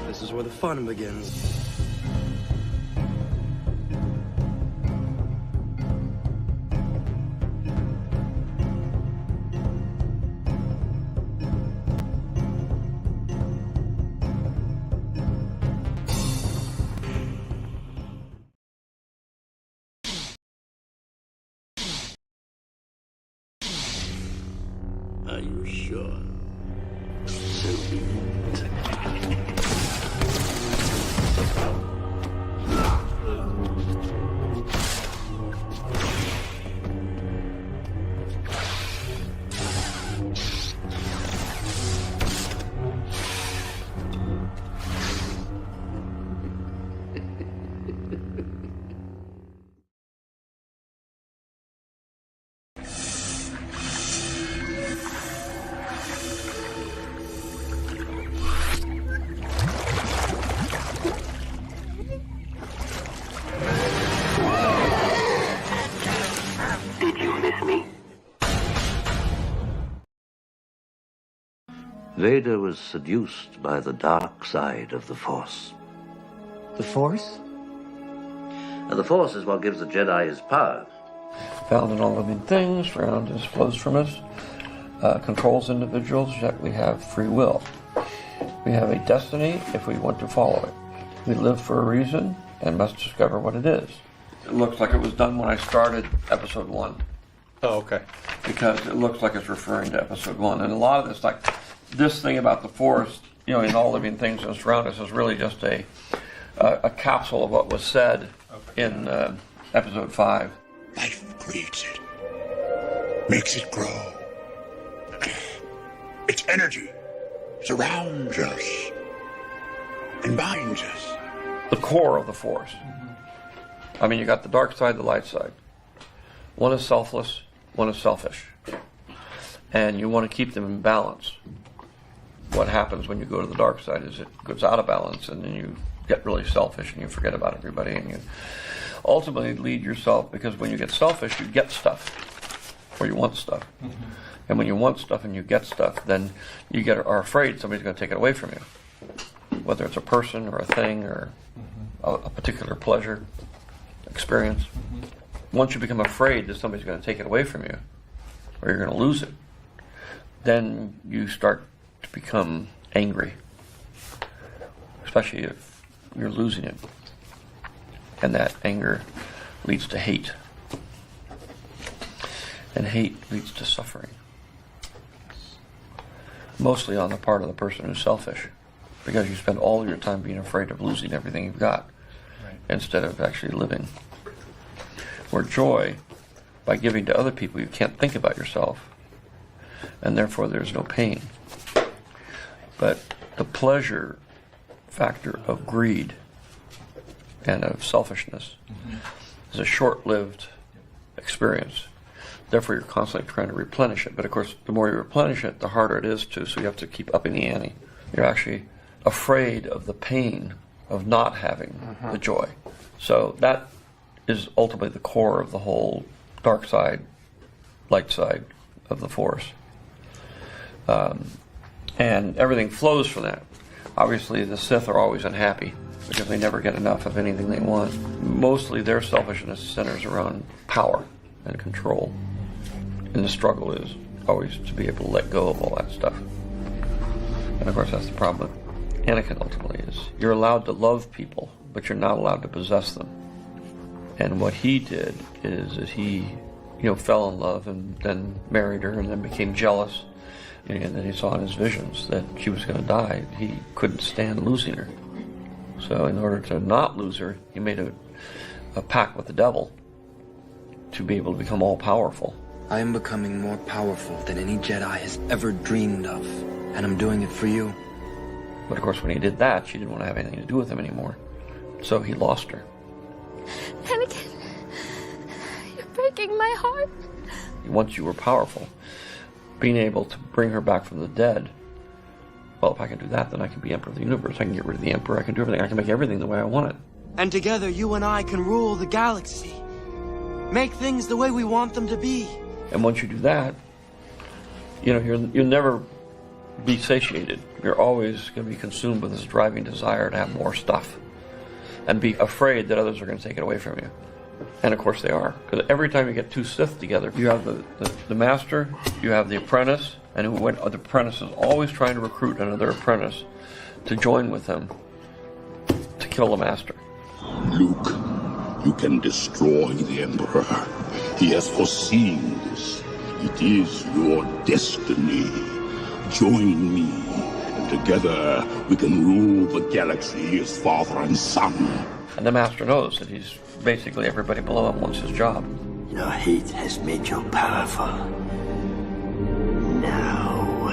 This is where the fun begins. Are you sure? So be it. Did you miss me? Vader was seduced by the dark side of the Force. The Force? And the Force is what gives the Jedi his power. Found in all living things, found as flows from us, controls individuals, yet we have free will. We have a destiny if we want to follow it. We live for a reason and must discover what it is. It looks like it was done when I started episode 1. Oh, okay. Because it looks like it's referring to episode 1. And a lot of this, like this thing about the Force, you know, in all living things that surround us is really just a capsule of what was said in episode 5. Life creates it, makes it grow. Its energy surrounds us and binds us. The core of the Force. I mean, you got the dark side, the light side. One is selfless, one is selfish. And you want to keep them in balance. What happens when you go to the dark side is it goes out of balance, and then you get really selfish and you forget about everybody, and you ultimately lead yourself, because when you get selfish, you get stuff, or you want stuff. And when you want stuff and you get stuff, then you are afraid somebody's going to take it away from you. Whether it's a person or a thing or a particular pleasure, experience. Once you become afraid that somebody's going to take it away from you, or you're going to lose it, then you start to become angry, especially if you're losing it. And that anger leads to hate. And hate leads to suffering. Mostly on the part of the person who's selfish, because you spend all your time being afraid of losing everything you've got, instead of actually living. Where joy, by giving to other people, you can't think about yourself, and therefore there's no pain. But the pleasure factor of greed and of selfishness is a short-lived experience. Therefore, you're constantly trying to replenish it. But of course, the more you replenish it, the harder it is to, so you have to keep upping the ante. You're actually afraid of the pain of not having the joy. So that is ultimately the core of the whole dark side, light side of the Force. And everything flows from that. Obviously, the Sith are always unhappy because they never get enough of anything they want. Mostly their selfishness centers around power and control. And the struggle is always to be able to let go of all that stuff. And of course, that's the problem with Anakin ultimately is you're allowed to love people, but you're not allowed to possess them. And what he did is that he, fell in love and then married her and then became jealous. And then he saw in his visions that she was going to die. He couldn't stand losing her. So in order to not lose her, he made a pact with the devil to be able to become all-powerful. I am becoming more powerful than any Jedi has ever dreamed of, and I'm doing it for you. But of course, when he did that, she didn't want to have anything to do with him anymore. So he lost her. Anakin, you're breaking my heart. Once you were powerful, being able to bring her back from the dead, well, if I can do that, then I can be Emperor of the Universe. I can get rid of the Emperor. I can do everything. I can make everything the way I want it. And together, you and I can rule the galaxy. Make things the way we want them to be. And once you do that, you'll never be satiated. You're always going to be consumed with this driving desire to have more stuff and be afraid that others are going to take it away from you. And of course they are, because every time you get two Sith together, you have the master, you have the apprentice, and the apprentice is always trying to recruit another apprentice to join with him to kill the master. Luke, you can destroy the Emperor. He has foreseen this. It is your destiny. Join me, and together we can rule the galaxy as father and son. And the master knows that he's basically everybody below him wants his job. Your hate has made you powerful. Now,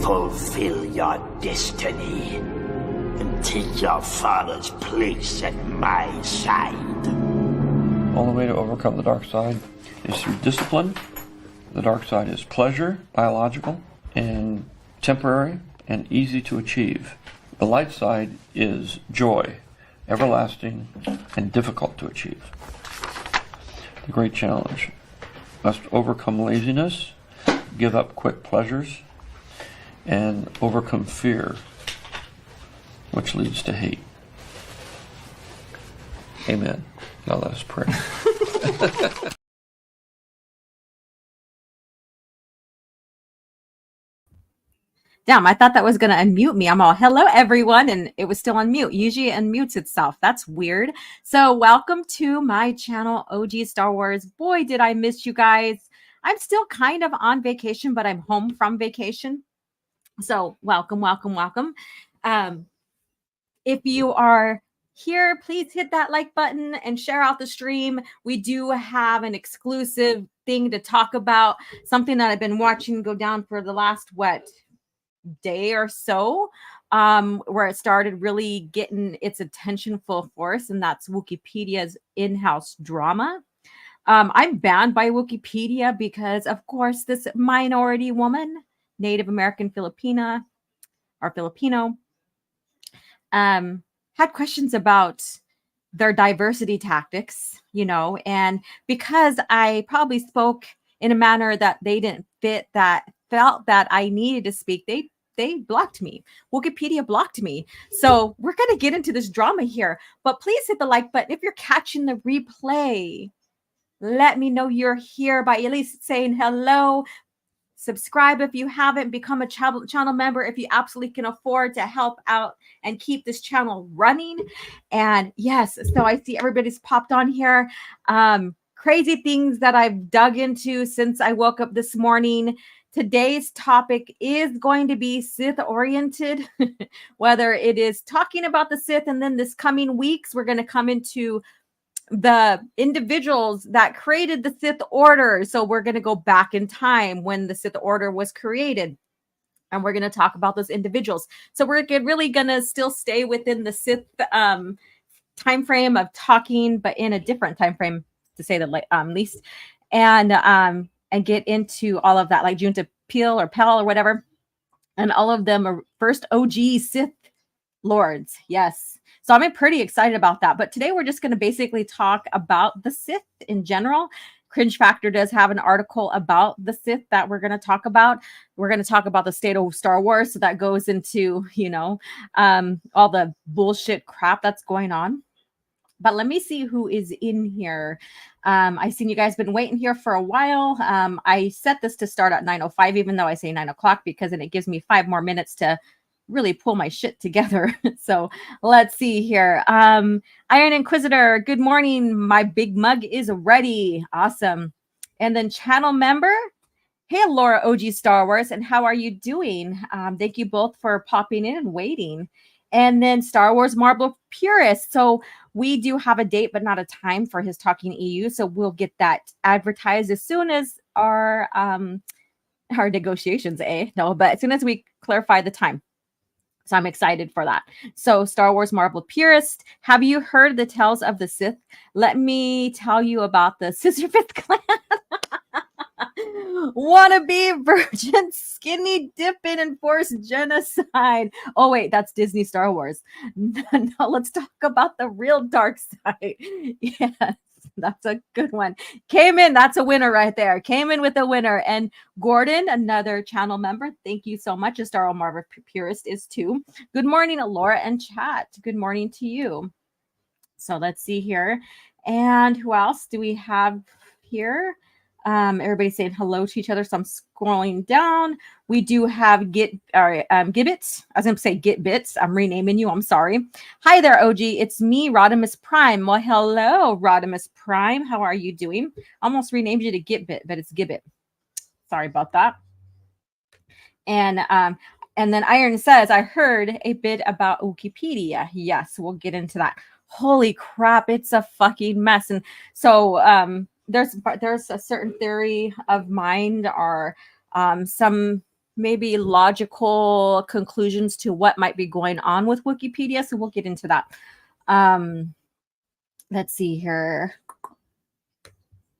fulfill your destiny and take your father's place at my side. The only way to overcome the dark side is through discipline. The dark side is pleasure, biological, and temporary, and easy to achieve. The light side is joy, everlasting, and difficult to achieve. The great challenge must overcome laziness, give up quick pleasures, and overcome fear, which leads to hate. Amen. Now let us pray. Damn, I thought that was going to unmute me. I'm all, hello, everyone. And it was still on mute. Usually it unmutes itself. That's weird. So welcome to my channel, OG Star Wars. Boy, did I miss you guys. I'm still kind of on vacation, but I'm home from vacation. So welcome, welcome, welcome. If you are here, please hit that like button and share out the stream. We do have an exclusive thing to talk about, something that I've been watching go down for the last, day or so, where it started really getting its attention full force, and that's Wookipedia's in-house drama. I'm banned by Woookiepedia because, of course, this minority woman, Native American Filipino, had questions about their diversity tactics, and because I probably spoke in a manner that they didn't fit, that felt that I needed to speak, they blocked me. Woookiepedia blocked me. So we're going to get into this drama here, but please hit the like button. If you're catching the replay, let me know you're here by at least saying hello. Subscribe if you haven't. Become a channel member if you absolutely can afford to help out and keep this channel running. And yes, so I see everybody's popped on here. Crazy things that I've dug into since I woke up this morning. Today's topic is going to be Sith oriented, whether it is talking about the Sith, and then this coming weeks, we're going to come into the individuals that created the Sith Order. So we're going to go back in time when the Sith Order was created, and we're going to talk about those individuals. So we're really going to still stay within the Sith time frame of talking, but in a different time frame, to say the least, and get into all of that, like Junta Peel or Pell or whatever, and all of them are first OG Sith Lords. Yes. So I'm pretty excited about that. But today we're just going to basically talk about the Sith in general. Cringe Factor does have an article about the Sith that we're going to talk about. We're going to talk about the state of Star Wars. So that goes into, all the bullshit crap that's going on. But let me see who is in here. I seen you guys been waiting here for a while. I set this to start at 9:05, even though I say 9 o'clock, because then it gives me 5 more minutes to really pull my shit together. So let's see here. Iron Inquisitor, good morning. My big mug is ready. Awesome. And then channel member, hey, Laura, OG Star Wars, and how are you doing? Thank you both for popping in and waiting. And then Star Wars Marble Purist. So we do have a date, but not a time for his Talking EU. So we'll get that advertised as soon as our negotiations, but as soon as we clarify the time. So I'm excited for that. So Star Wars Marble Purist, have you heard the tales of the Sith? Let me tell you about the Sisterfifth clan. Wannabe virgin skinny dipping and forced genocide. Oh wait, that's Disney Star Wars. No, let's talk about the real dark side. Yes. That's a good one. Came in. That's a winner right there. Came in with a winner. And Gordon, another channel member. Thank you so much. A Star Wars Marvel purist is too. Good morning, Laura and chat. Good morning to you. So let's see here. And who else do we have here? Everybody's saying hello to each other. So I'm scrolling down. We do have Gibbets. I was going to say Get Bits. I'm renaming you. I'm sorry. Hi there, OG. It's me, Rodimus Prime. Well, hello, Rodimus Prime. How are you doing? Almost renamed you to Gitbit, but it's Gibbet. Sorry about that. And then Iron says, I heard a bit about Woookiepedia. Yes, we'll get into that. Holy crap, it's a fucking mess. And so there's a certain theory of mind or some maybe logical conclusions to what might be going on with Woookiepedia. So we'll get into that. Let's see here.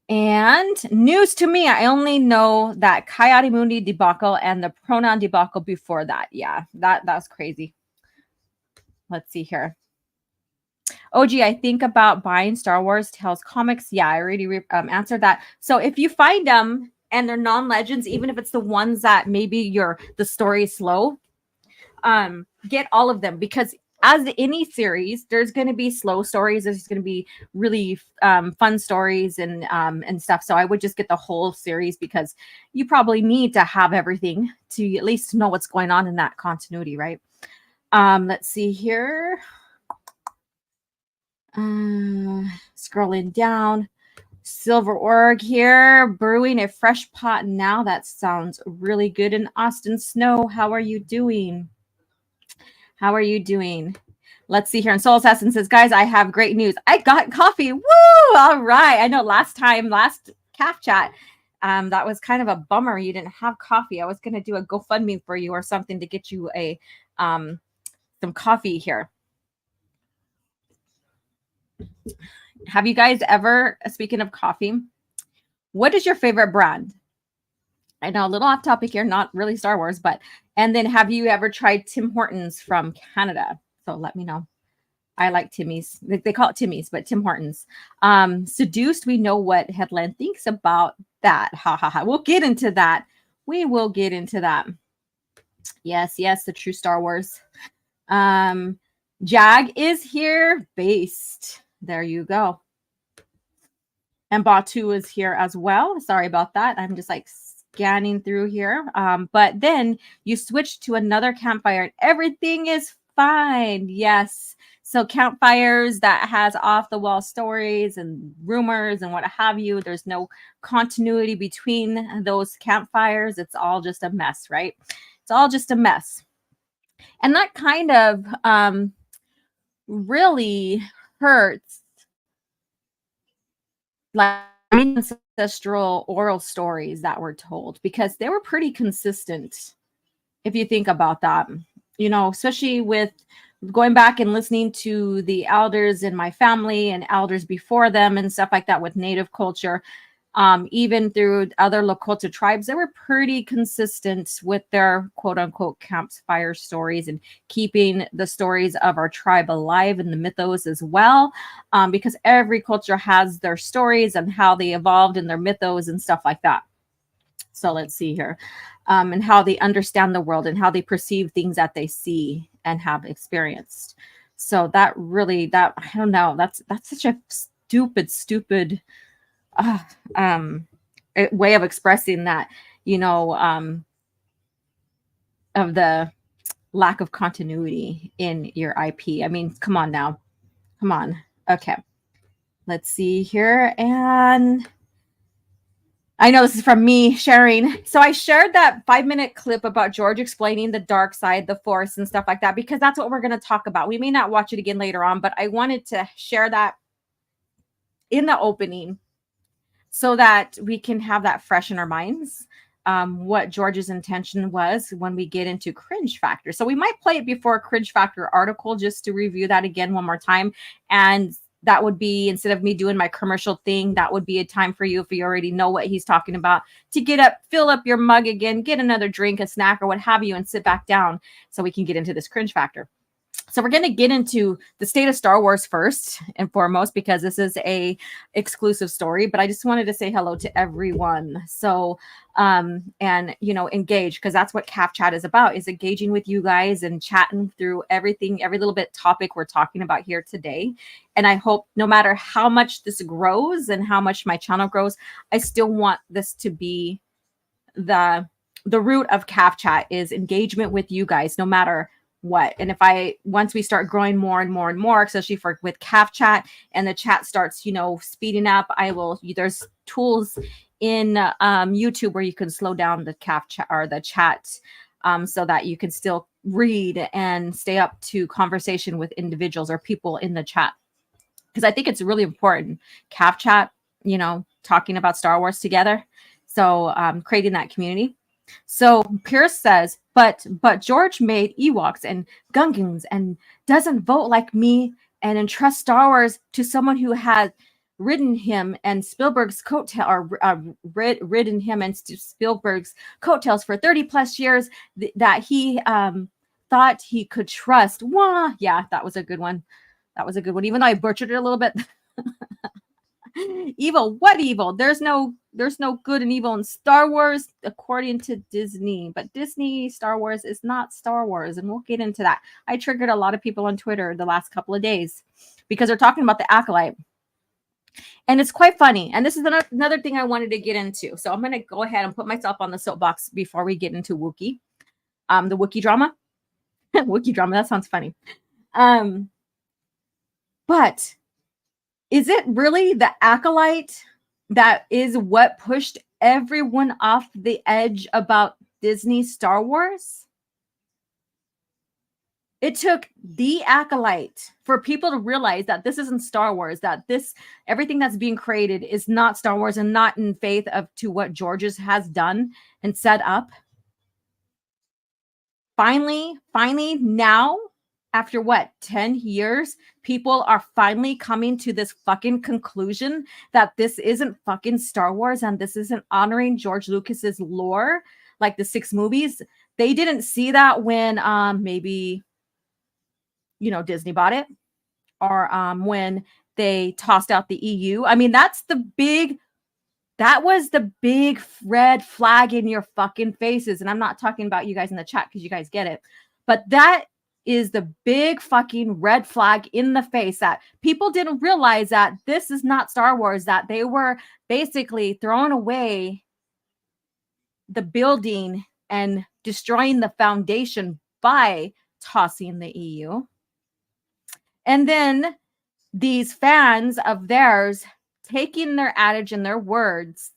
And news to me, I only know that Coyote Mundi debacle and the pronoun debacle before that. Yeah, that's crazy. Let's see here. OG, I think about buying Star Wars Tales comics. Yeah, I already answered that. So if you find them and they're non-legends, even if it's the ones that maybe the story is slow, get all of them, because as any series, there's going to be slow stories. There's going to be really fun stories and stuff. So I would just get the whole series, because you probably need to have everything to at least know what's going on in that continuity, right? Let's see here. Scrolling down. Silver Org here, brewing a fresh pot now. That sounds really good. And Austin Snow, how are you doing? How are you doing? Let's see here. And Soul Assassin says, guys, I have great news. I got coffee. Woo! All right. I know last CAF chat, that was kind of a bummer. You didn't have coffee. I was going to do a GoFundMe for you or something to get you a some coffee here. Have you guys ever, speaking of coffee, what is your favorite brand? I know, a little off topic here, not really Star Wars, but, and then have you ever tried Tim Hortons from Canada? So let me know. I like Timmy's. They call it Timmy's, but Tim Hortons. Seduced, we know what Headland thinks about that. Ha ha ha. We'll get into that. We will get into that. Yes, the true Star Wars. Jag is here based. There you go. And Batu is here as well. Sorry about that. I'm just like scanning through here. But then you switch to another campfire and everything is fine. Yes. So campfires that has off the wall stories and rumors and what have you. There's no continuity between those campfires. It's all just a mess, right? It's all just a mess. And that kind of really hurts like ancestral oral stories that were told, because they were pretty consistent if you think about that, you know, especially with going back and listening to the elders in my family and elders before them and stuff like that with Native culture. Even through other Lakota tribes, they were pretty consistent with their quote unquote campfire stories and keeping the stories of our tribe alive in the mythos as well. Because every culture has their stories and how they evolved in their mythos and stuff like that. So let's see here. And how they understand the world and how they perceive things that they see and have experienced. So that really, I don't know, that's such a stupid way of expressing that, you know, of the lack of continuity in your IP. I mean, come on now. Come on. Okay. Let's see here. And I know this is from me sharing. So I shared that 5-minute clip about George explaining the dark side, the Force and stuff like that, because that's what we're going to talk about. We may not watch it again later on, but I wanted to share that in the opening so that we can have that fresh in our minds, what George's intention was when we get into Cringe Factor. So we might play it before a Cringe Factor article just to review that again one more time. And that would be, instead of me doing my commercial thing, that would be a time for you, if you already know what he's talking about, to get up, fill up your mug again, get another drink, a snack, or what have you, and sit back down so we can get into this Cringe Factor. So we're going to get into the state of Star Wars first and foremost, because this is a exclusive story, but I just wanted to say hello to everyone. So, and, you know, engage, because that's what CAF chat is about, is engaging with you guys and chatting through everything, every little bit topic we're talking about here today. And I hope no matter how much this grows and how much my channel grows, I still want this to be the root of CAF chat, is engagement with you guys, no matter what. And if once we start growing more and more and more, especially with CAF chat, and the chat starts, you know, speeding up, there's tools in YouTube where you can slow down the CAF chat or the chat, so that you can still read and stay up to conversation with individuals or people in the chat. Because I think it's really important, CAF chat, you know, talking about Star Wars together. So creating that community. So Pierce says, but George made Ewoks and Gungans and doesn't vote like me and entrust Star Wars to someone who has ridden him and Spielberg's coattail, or ridden him and Spielberg's coattails for 30 plus years, that he thought he could trust. Wah! Yeah, that was a good one. That was a good one. Even though I butchered it a little bit. Evil, what evil? There's no good and evil in Star Wars according to Disney, but Disney Star Wars is not Star Wars, and we'll get into that. I triggered a lot of people on Twitter the last couple of days because they're talking about the Acolyte, and it's quite funny. And this is another thing I wanted to get into, so I'm going to go ahead and put myself on the soapbox before we get into Wookiee, the Wookiee drama. Wookiee drama, that sounds funny. But is it really the Acolyte that is what pushed everyone off the edge about Disney Star Wars? It took the Acolyte for people to realize that this isn't Star Wars, that everything that's being created is not Star Wars and not in faith to what George's has done and set up. Finally, now, after what, 10 years, people are finally coming to this fucking conclusion that this isn't fucking Star Wars and this isn't honoring George Lucas's lore, like the 6 movies. They didn't see that when maybe, you know, Disney bought it, or when they tossed out the EU. I mean, that was the big red flag in your fucking faces. And I'm not talking about you guys in the chat because you guys get it. But that is the big fucking red flag in the face, that people didn't realize that this is not Star Wars, that they were basically throwing away the building and destroying the foundation by tossing the EU. And then these fans of theirs taking their adage and their words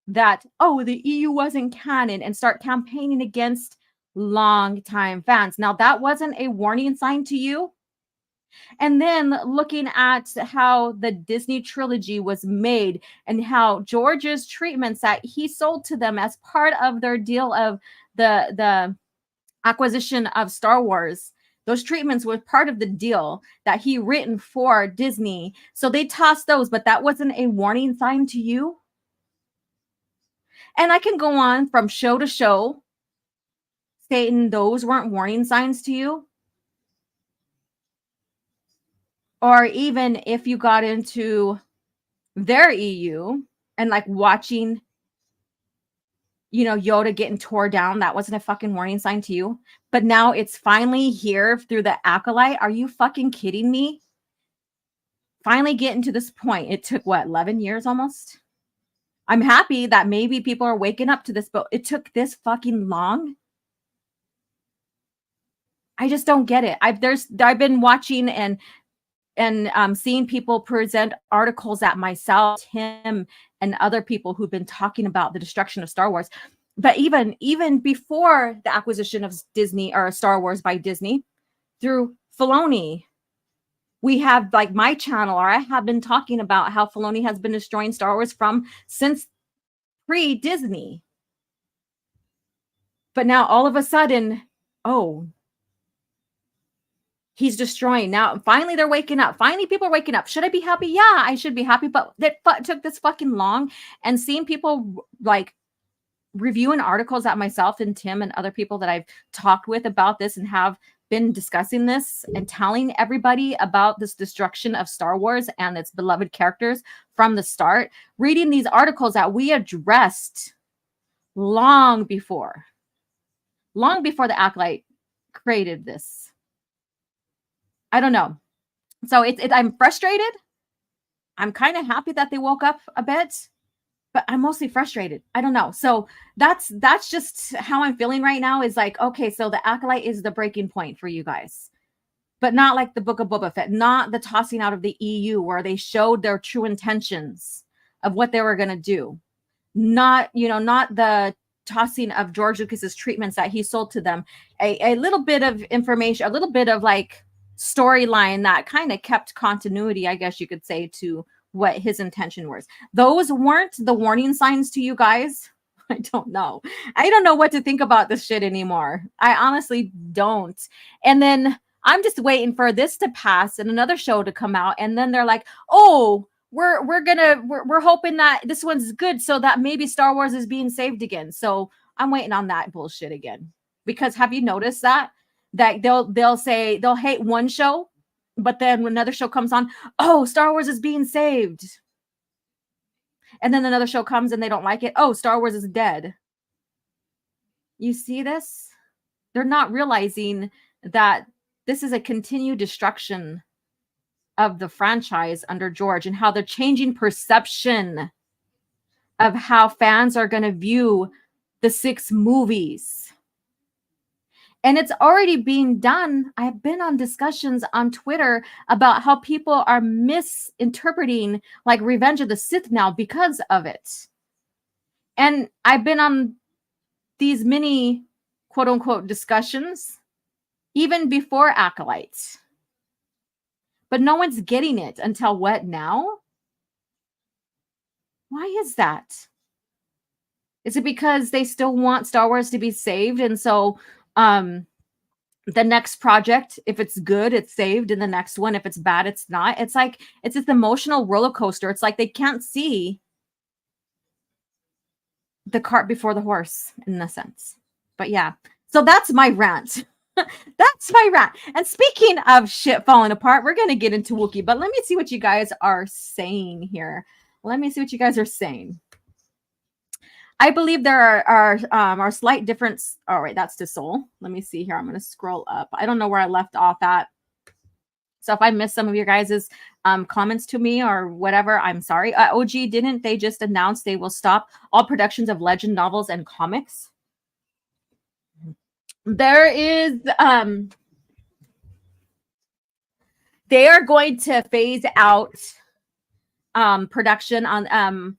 that, oh, the EU wasn't canon, and start campaigning against long-time fans. Now, that wasn't a warning sign to you? And then looking at how the Disney trilogy was made and how George's treatments that he sold to them as part of their deal of the acquisition of Star Wars, those treatments were part of the deal that he written for Disney. So they tossed those, but that wasn't a warning sign to you? And I can go on from show to show stating those weren't warning signs to you. Or even if you got into their EU and like watching, you know, Yoda getting tore down, that wasn't a fucking warning sign to you. But now it's finally here through the Acolyte. Are you fucking kidding me? Finally getting to this point. It took what, 11 years almost? I'm happy that maybe people are waking up to this, but it took this fucking long. I just don't get it. I've been watching and seeing people present articles at myself, Tim, and other people who've been talking about the destruction of Star Wars. But even before the acquisition of Disney or Star Wars by Disney through Filoni, we have like my channel, or I have been talking about how Filoni has been destroying Star Wars since pre-Disney. But now all of a sudden, oh, he's destroying. Now, finally, they're waking up. Finally, people are waking up. Should I be happy? Yeah, I should be happy. But it took this fucking long. And seeing people like reviewing articles that myself and Tim and other people that I've talked with about this and have been discussing this and telling everybody about this destruction of Star Wars and its beloved characters from the start, reading these articles that we addressed long before the Acolyte created this. I don't know. So I'm frustrated. I'm kind of happy that they woke up a bit, but I'm mostly frustrated. I don't know. So that's just how I'm feeling right now, is like, okay, so the Acolyte is the breaking point for you guys, but not like the Book of Boba Fett, not the tossing out of the EU where they showed their true intentions of what they were going to do. Not the tossing of George Lucas's treatments that he sold to them. A little bit of information, a little bit of like storyline that kind of kept continuity, I guess you could say, to what his intention was. Those weren't the warning signs to you guys. I don't know. I don't know what to think about this shit anymore. I honestly don't. And then I'm just waiting for this to pass and another show to come out, and then they're like, oh, we're hoping that this one's good so that maybe Star Wars is being saved again. So I'm waiting on that bullshit again. Because have you noticed that they'll say they'll hate one show, but then when another show comes on, oh, Star Wars is being saved. And then another show comes and they don't like it. Oh, Star Wars is dead. You see this? They're not realizing that this is a continued destruction of the franchise under George, and how they're changing perception of how fans are going to view the 6 movies. And it's already being done. I've been on discussions on Twitter about how people are misinterpreting like Revenge of the Sith now because of it. And I've been on these mini quote unquote discussions even before Acolyte. But no one's getting it until what now? Why is that? Is it because they still want Star Wars to be saved? And so the next project, if it's good, it's saved. And the next one, if it's bad, it's not. It's like, it's this emotional roller coaster. It's like they can't see the cart before the horse in a sense. But yeah, so that's my rant. That's my rant. And speaking of shit falling apart, we're going to get into Wookiee, but let me see what you guys are saying here. Let me see what you guys are saying. I believe there are slight difference. All right, that's to Soul. Let me see here. I'm going to scroll up. I don't know where I left off at. So if I missed some of your guys' comments to me or whatever, I'm sorry. OG, didn't they just announce they will stop all productions of legend novels and comics? There is they are going to phase out production on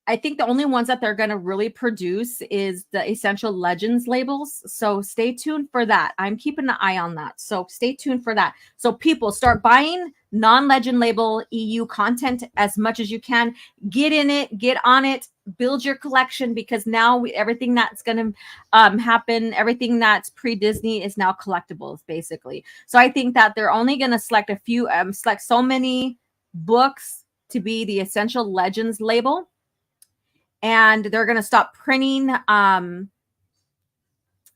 I think the only ones that they're going to really produce is the Essential Legends labels. So stay tuned for that. I'm keeping an eye on that. So stay tuned for that. So people, start buying non-legend label EU content as much as you can. Get in it, get on it, build your collection, because now everything that's going to happen, everything that's pre-Disney is now collectibles, basically. So I think that they're only going to select a few, select so many books to be the Essential Legends label. And they're going to stop printing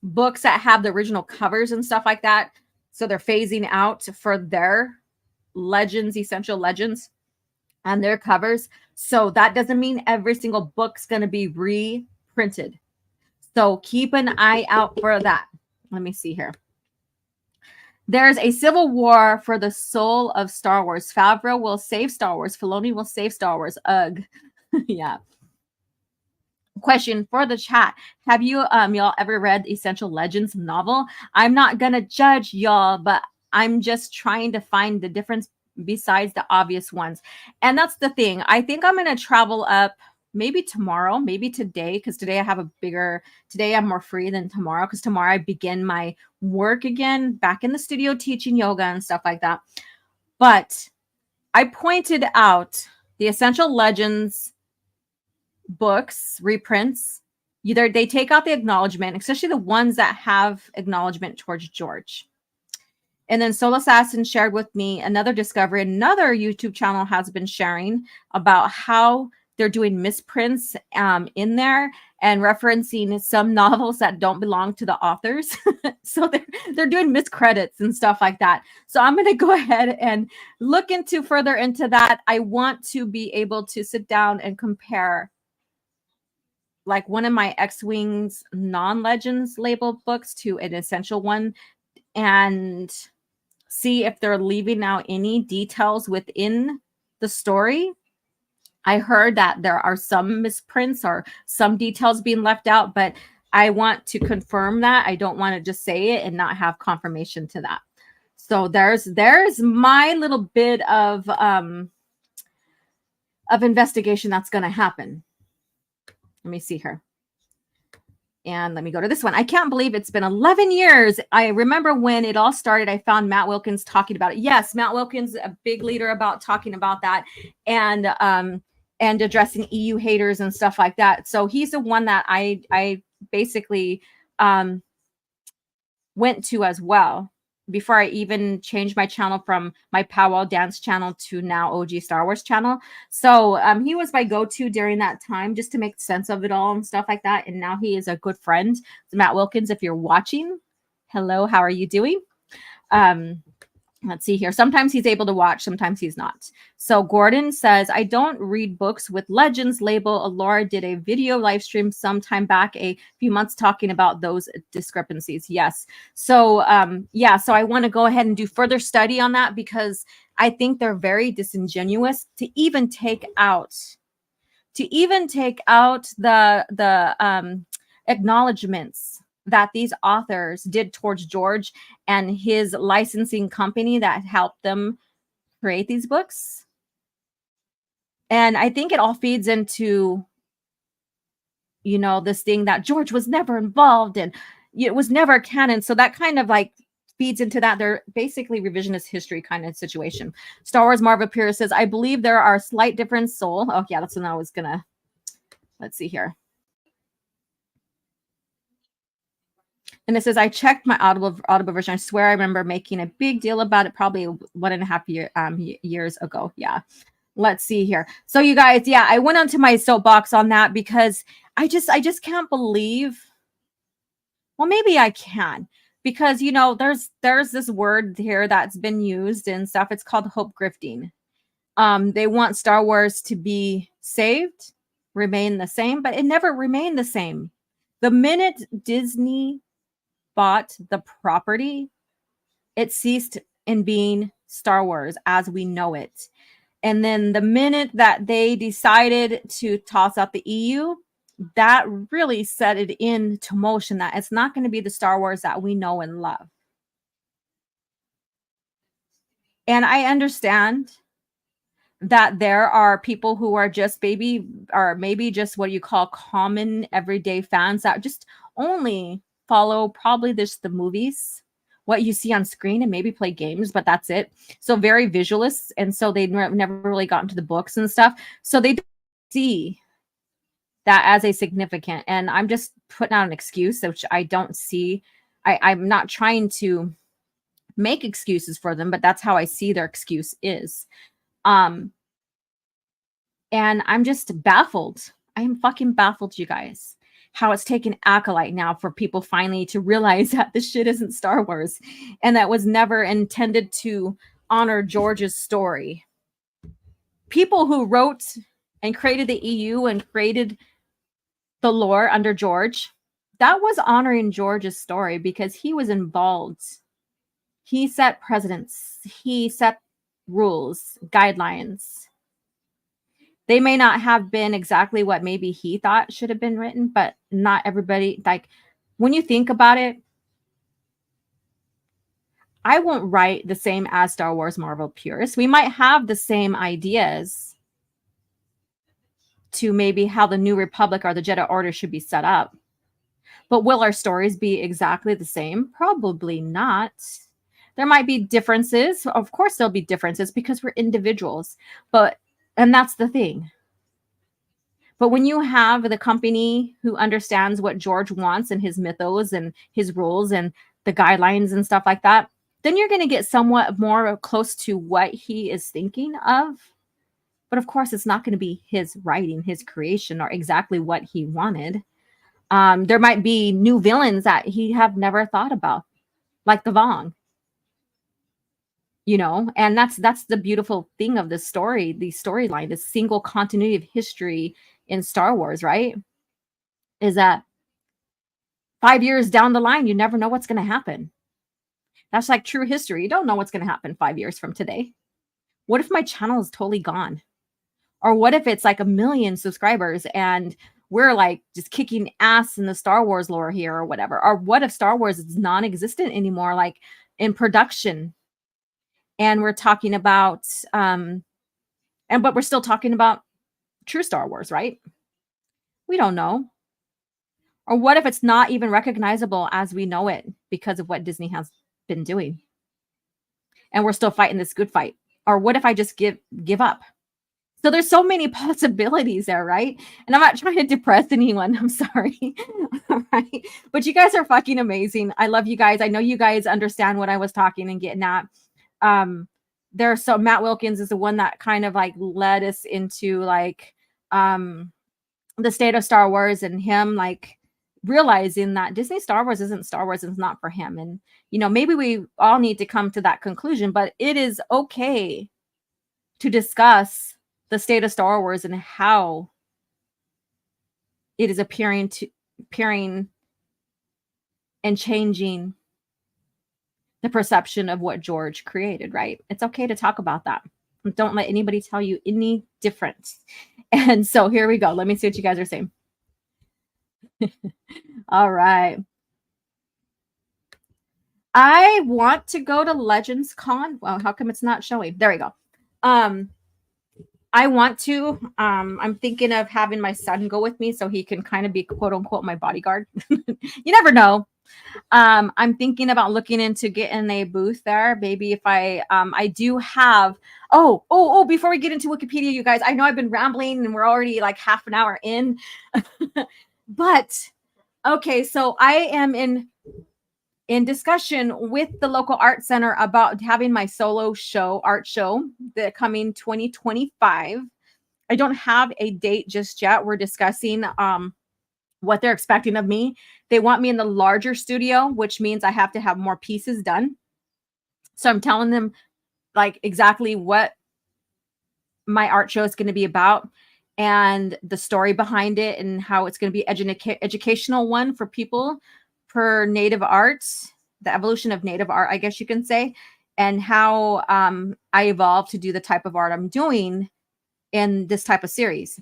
books that have the original covers and stuff like that. So they're phasing out for their legends, Essential Legends, and their covers. So that doesn't mean every single book's going to be reprinted. So keep an eye out for that. Let me see here. There's a civil war for the soul of Star Wars. Favreau will save Star Wars. Filoni will save Star Wars. Ugh. Yeah. Question for the chat. Have you y'all ever read Essential Legends novel? I'm not gonna judge y'all, but I'm just trying to find the difference besides the obvious ones. And that's the thing. I think I'm gonna travel up maybe tomorrow, maybe today, because today I have today I'm more free than tomorrow, because tomorrow I begin my work again, back in the studio teaching yoga and stuff like that. But I pointed out the Essential Legends books, reprints, either they take out the acknowledgement, especially the ones that have acknowledgement towards George. And then Soul Assassin shared with me another discovery. Another YouTube channel has been sharing about how they're doing misprints in there. and referencing some novels that don't belong to the authors. So they're doing miscredits and stuff like that. So I'm going to go ahead and look into further into that. I want to be able to sit down and compare like one of my X-Wings non-Legends labeled books to an essential one and see if they're leaving out any details within the story. I heard that there are some misprints or some details being left out, but I want to confirm that. I don't want to just say it and not have confirmation to that. So there's my little bit of investigation that's going to happen. Let me see here. And let me go to this one. I can't believe it's been 11 years. I remember when it all started, I found Matt Wilkins talking about it. Yes, Matt Wilkins, a big leader about talking about that and addressing EU haters and stuff like that. So he's the one that I basically went to as well before I even changed my channel from my powwow dance channel to now OG Star Wars channel. So he was my go-to during that time just to make sense of it all and stuff like that. And now he is a good friend. So Matt Wilkins, if you're watching, hello, how are you doing? Let's see here. Sometimes he's able to watch, sometimes he's not. So Gordon says, I don't read books with Legends label. Laura did a video live stream sometime back a few months talking about those discrepancies. Yes. So yeah, so I want to go ahead and do further study on that because I think they're very disingenuous to even take out the acknowledgments that these authors did towards George and his licensing company that helped them create these books. And I think it all feeds into, you know, this thing that George was never involved and it was never canon. So that kind of like feeds into that. They're basically revisionist history kind of situation. Star Wars Marvel Pierce says, I believe there are slight difference. Soul. Oh yeah, that's what I was gonna, let's see here. And it says, I checked my Audible version. I swear I remember making a big deal about it probably 1.5 years ago. Yeah. Let's see here. So you guys, yeah, I went onto my soapbox on that because I just can't believe. Well, maybe I can because, you know, there's this word here that's been used and stuff. It's called hope grifting. They want Star Wars to be saved, remain the same, but it never remained the same. The minute Disney bought the property, it ceased in being Star Wars as we know it. And then the minute that they decided to toss out the EU, that really set it into motion that it's not going to be the Star Wars that we know and love. And I understand that there are people who are just maybe just what you call common everyday fans that just only follow probably just the movies, what you see on screen, and maybe play games, but that's it. So very visualists, and so they never really got into the books and stuff. So they don't see that as a significant. And I'm just putting out an excuse, which I don't see. I'm not trying to make excuses for them, but that's how I see their excuse is. And I'm just baffled. I am fucking baffled, you guys. How it's taken Acolyte now for people finally to realize that this shit isn't Star Wars and that was never intended to honor George's story. People who wrote and created the EU and created the lore under George, that was honoring George's story because he was involved. He set precedents. He set rules, guidelines. They may not have been exactly what maybe he thought should have been written, but not everybody. Like, when you think about it, I won't write the same as Star Wars Marvel purists. We might have the same ideas to maybe how the New Republic or the Jedi Order should be set up. But will our stories be exactly the same? Probably not. There might be differences. Of course, there'll be differences because we're individuals. And that's the thing. But when you have the company who understands what George wants and his mythos and his rules and the guidelines and stuff like that, then you're going to get somewhat more close to what he is thinking of. But of course, it's not going to be his writing, his creation, or exactly what he wanted. There might be new villains that he have never thought about, like the Vong. You know, and that's the beautiful thing of this story, the storyline, the single continuity of history in Star Wars, right? Is that 5 years down the line, you never know what's going to happen. That's like true history. You don't know what's going to happen 5 years from today. What if my channel is totally gone? Or what if it's like 1 million subscribers and we're like just kicking ass in the Star Wars lore here or whatever? Or what if Star Wars is non-existent anymore, like in production? And we're talking about, but we're still talking about true Star Wars, right? We don't know. Or what if it's not even recognizable as we know it because of what Disney has been doing? And we're still fighting this good fight. Or what if I just give up? So there's so many possibilities there, right? And I'm not trying to depress anyone. I'm sorry. All right. But you guys are fucking amazing. I love you guys. I know you guys understand what I was talking and getting at. There's so Matt Wilkins is the one that kind of like led us into like the state of Star Wars, and him like realizing that Disney Star Wars isn't Star Wars and it's not for him. And you know, maybe we all need to come to that conclusion, but it is okay to discuss the state of Star Wars and how it is appearing and changing the perception of what George created, right? It's okay to talk about that. Don't let anybody tell you any different. And so here we go. Let me see what you guys are saying. All right. I want to go to Legends Con. Well, how come it's not showing? There we go. I want to. I'm thinking of having my son go with me so he can kind of be quote unquote my bodyguard. You never know. I'm thinking about looking into getting a booth there. Maybe if I do have. Oh! Before we get into Woookiepedia, you guys, I know I've been rambling and we're already like half an hour in, but okay. So I am in discussion with the local art center about having my solo art show the coming 2025. I don't have a date just yet. We're discussing what they're expecting of me. They want me in the larger studio, which means I have to have more pieces done. So I'm telling them like exactly what my art show is going to be about and the story behind it and how it's going to be educational one for people per Native arts, the evolution of Native art, I guess you can say, and how I evolved to do the type of art I'm doing in this type of series.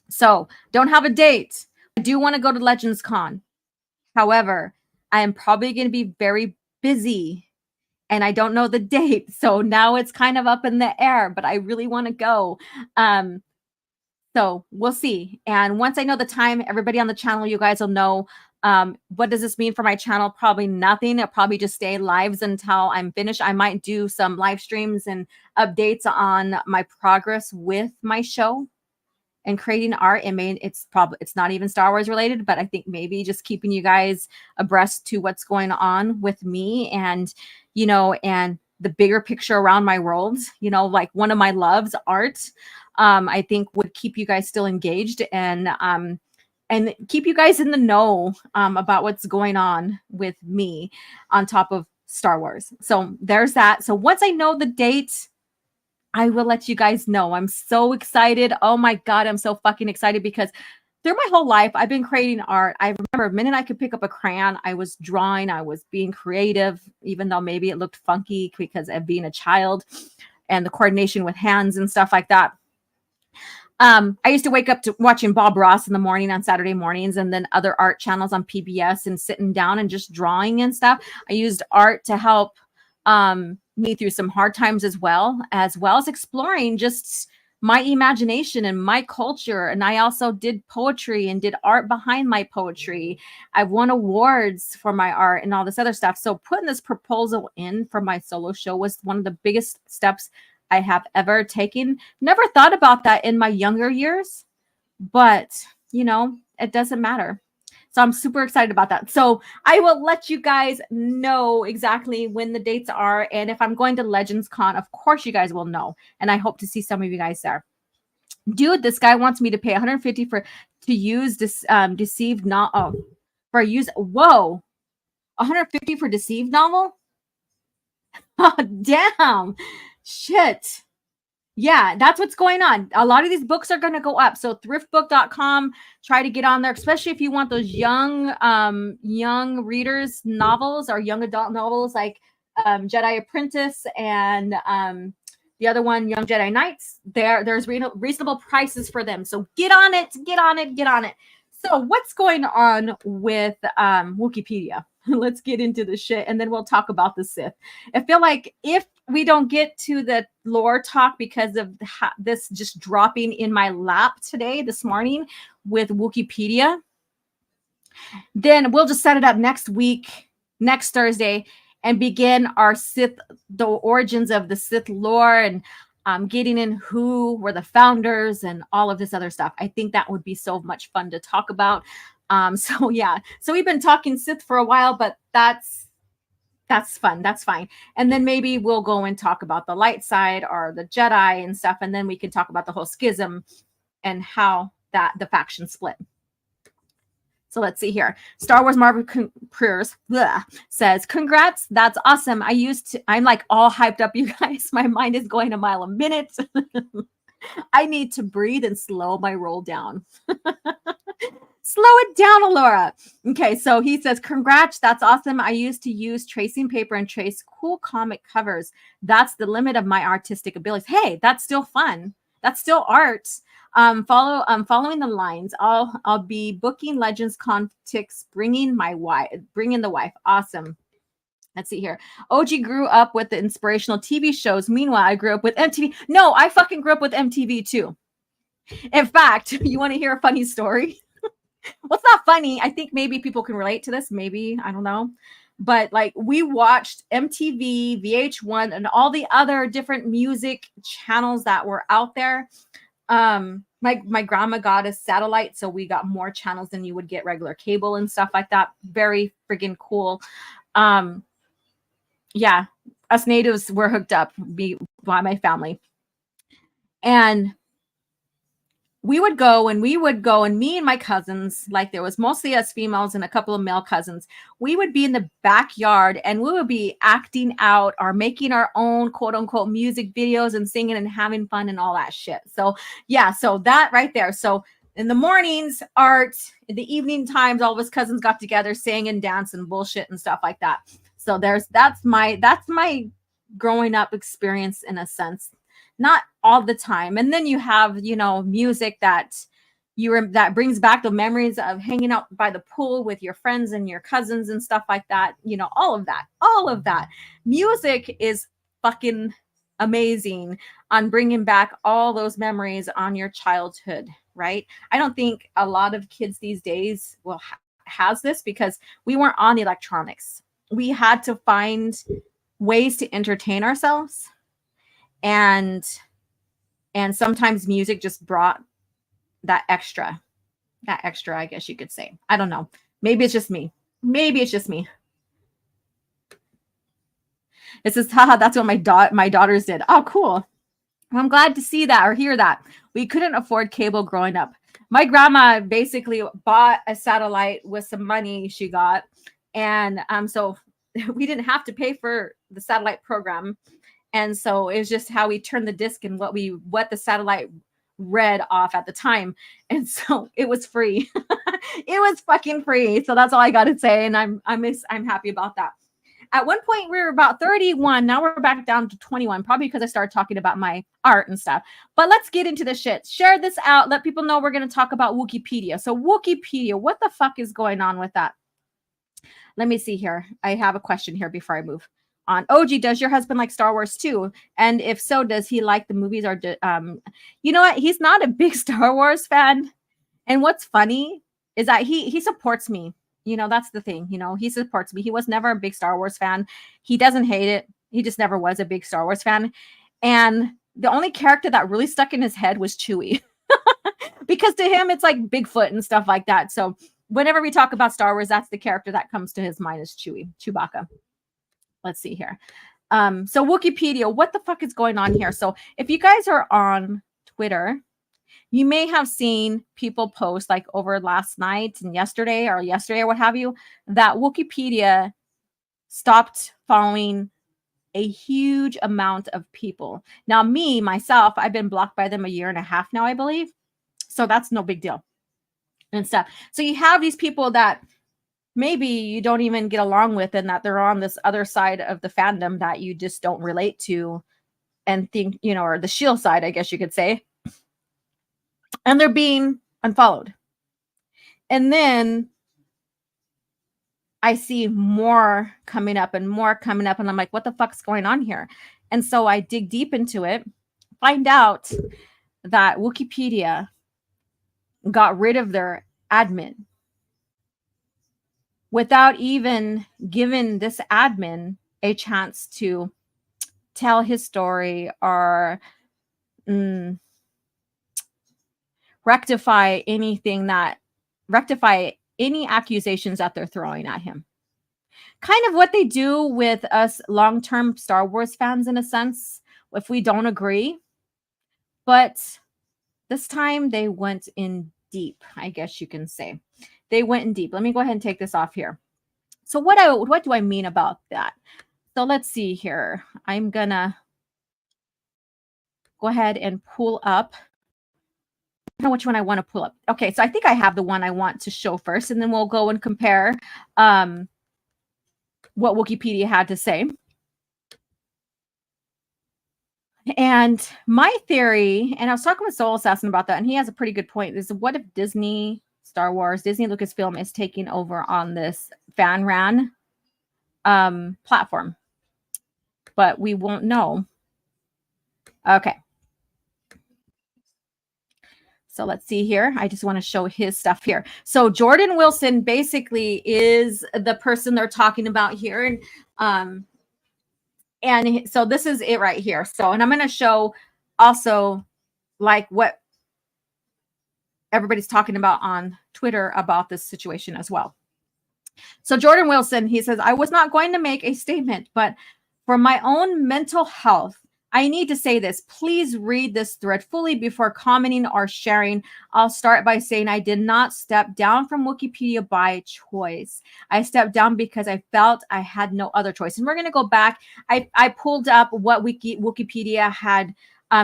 So don't have a date. I do want to go to Legends Con. However, I am probably going to be very busy and I don't know the date. So now it's kind of up in the air, but I really want to go. So we'll see. And once I know the time, everybody on the channel, you guys will know. What does this mean for my channel? Probably nothing. It'll probably just stay lives until I'm finished. I might do some live streams and updates on my progress with my show and creating art. I mean, it's not even Star Wars related, but I think maybe just keeping you guys abreast to what's going on with me and, you know, and the bigger picture around my world, you know, like one of my loves, art, I think would keep you guys still engaged and keep you guys in the know about what's going on with me on top of Star Wars. So there's that. So once I know the date, I will let you guys know. I'm so excited. Oh my God, I'm so fucking excited because through my whole life, I've been creating art. I remember the minute I could pick up a crayon, I was drawing, I was being creative, even though maybe it looked funky because of being a child and the coordination with hands and stuff like that. I used to wake up to watching Bob Ross in the morning on Saturday mornings and then other art channels on PBS and sitting down and just drawing and stuff. I used art to help me through some hard times as well as exploring just my imagination and my culture. And I also did poetry and did art behind my poetry. I've won awards for my art and all this other stuff. So putting this proposal in for my solo show was one of the biggest steps I have ever taken. Never thought about that in my younger years, but you know, it doesn't matter. So I'm super excited about that. So I will let you guys know exactly when the dates are. And if I'm going to Legends Con, of course you guys will know. And I hope to see some of you guys there. Dude, this guy wants me to pay 150 to use this deceived for use. Whoa, 150 for deceived novel. Oh, damn. Shit. Yeah, that's what's going on. A lot of these books are going to go up. So thriftbook.com, try to get on there, especially if you want those young readers novels or young adult novels like Jedi Apprentice and the other one, Young Jedi Knights. There's reasonable prices for them. So get on it. So what's going on with Woookiepedia? Let's get into the shit and then we'll talk about the Sith. I feel like if we don't get to the lore talk because of this just dropping in my lap this morning with Woookiepedia, then we'll just set it up next week, next Thursday, and begin our Sith, the origins of the Sith lore and getting in who were the founders and all of this other stuff. I think that would be so much fun to talk about. So yeah, so we've been talking Sith for a while, but that's fun. That's fine. And then maybe we'll go and talk about the light side or the Jedi and stuff. And then we can talk about the whole schism and how the faction split. So let's see here. Star Wars Marvel Prayers says, congrats. That's awesome. I'm like all hyped up, you guys. My mind is going a mile a minute. I need to breathe and slow my roll down. Slow it down, Alora. Okay, so he says, congrats, that's awesome. I used to use tracing paper and trace cool comic covers. That's the limit of my artistic abilities. Hey, that's still fun. That's still art. Following the lines. I'll be booking Legends Contics, bringing the wife. Awesome. Let's see here. OG grew up with the inspirational TV shows. Meanwhile, I grew up with MTV. No, I fucking grew up with MTV too. In fact, you want to hear a funny story? Well, it's not funny. I think maybe people can relate to this. Maybe, I don't know. But like we watched MTV, VH1, and all the other different music channels that were out there. My grandma got a satellite, so we got more channels than you would get regular cable and stuff like that. Very friggin' cool. Yeah, us natives were hooked up by my family. And we would go and me and my cousins, like there was mostly us females and a couple of male cousins, we would be in the backyard and we would be acting out or making our own quote unquote music videos and singing and having fun and all that shit. So yeah, so that right there. So in the mornings, art, in the evening times, all of us cousins got together, sang and danced and bullshit and stuff like that. So that's my growing up experience in a sense. Not all the time. And then you have, music that brings back the memories of hanging out by the pool with your friends and your cousins and stuff like that. All of that. Music is fucking amazing on bringing back all those memories on your childhood, right? I don't think a lot of kids these days has this because we weren't on electronics. We had to find ways to entertain ourselves. And sometimes music just brought that extra, I guess you could say. I don't know. Maybe it's just me. It says, haha, that's what my daughters did. Oh, cool. I'm glad to see that or hear that. We couldn't afford cable growing up. My grandma basically bought a satellite with some money she got. And so we didn't have to pay for the satellite program. And so it was just how we turned the disc and what the satellite read off at the time. And so it was free. It was fucking free. So that's all I got to say. And I'm happy about that. At one point we were about 31. Now we're back down to 21, probably because I started talking about my art and stuff. But let's get into the shit. Share this out. Let people know we're going to talk about Woookiepedia. So Woookiepedia, what the fuck is going on with that? Let me see here. I have a question here before I move on. OG, does your husband like Star Wars too? And if so, does he like the movies or you know what? He's not a big Star Wars fan. And what's funny is that he supports me. That's the thing. He supports me. He was never a big Star Wars fan. He doesn't hate it. He just never was a big Star Wars fan. And the only character that really stuck in his head was Chewie. Because to him, it's like Bigfoot and stuff like that. So whenever we talk about Star Wars, that's the character that comes to his mind is Chewbacca. Let's see here. So Woookiepedia, what the fuck is going on here? So if you guys are on Twitter, You may have seen people post like over last night and yesterday or what have you, that Woookiepedia stopped following a huge amount of people. Now, myself, I've been blocked by them a year and a half now, I believe. So that's no big deal and stuff. So you have these people that maybe you don't even get along with, and that they're on this other side of the fandom that you just don't relate to and think, or the shield side, I guess you could say. And they're being unfollowed. And then I see more coming up and more coming up. And I'm like, what the fuck's going on here? And so I dig deep into it, find out that Woookiepedia got rid of their admin without even giving this admin a chance to tell his story or rectify any accusations that they're throwing at him. Kind of what they do with us long-term Star Wars fans, in a sense, if we don't agree. But this time they went in deep, I guess you can say. They went in deep. Let me go ahead and take this off here. So what do I mean about that? So let's see here. I'm gonna go ahead and pull up. I don't know which one I want to pull up. Okay, so I think I have the one I want to show first, and then we'll go and compare what Woookiepedia had to say. And my theory, and I was talking with Soul Assassin about that, and he has a pretty good point, is what if Disney, Star Wars, Disney Lucasfilm is taking over on this fan-ran platform? But we won't know. Okay. So let's see here. I just want to show his stuff here. So Jordan Wilson basically is the person they're talking about here. And so this is it right here. So, and I'm going to show also like what everybody's talking about on Twitter about this situation as well. So Jordan Wilson, he says, I was not going to make a statement, but for my own mental health, I need to say this. Please read this thread fully before commenting or sharing. I'll start by saying I did not step down from Woookiepedia by choice. I stepped down because I felt I had no other choice. And we're going to go back. I pulled up what Woookiepedia had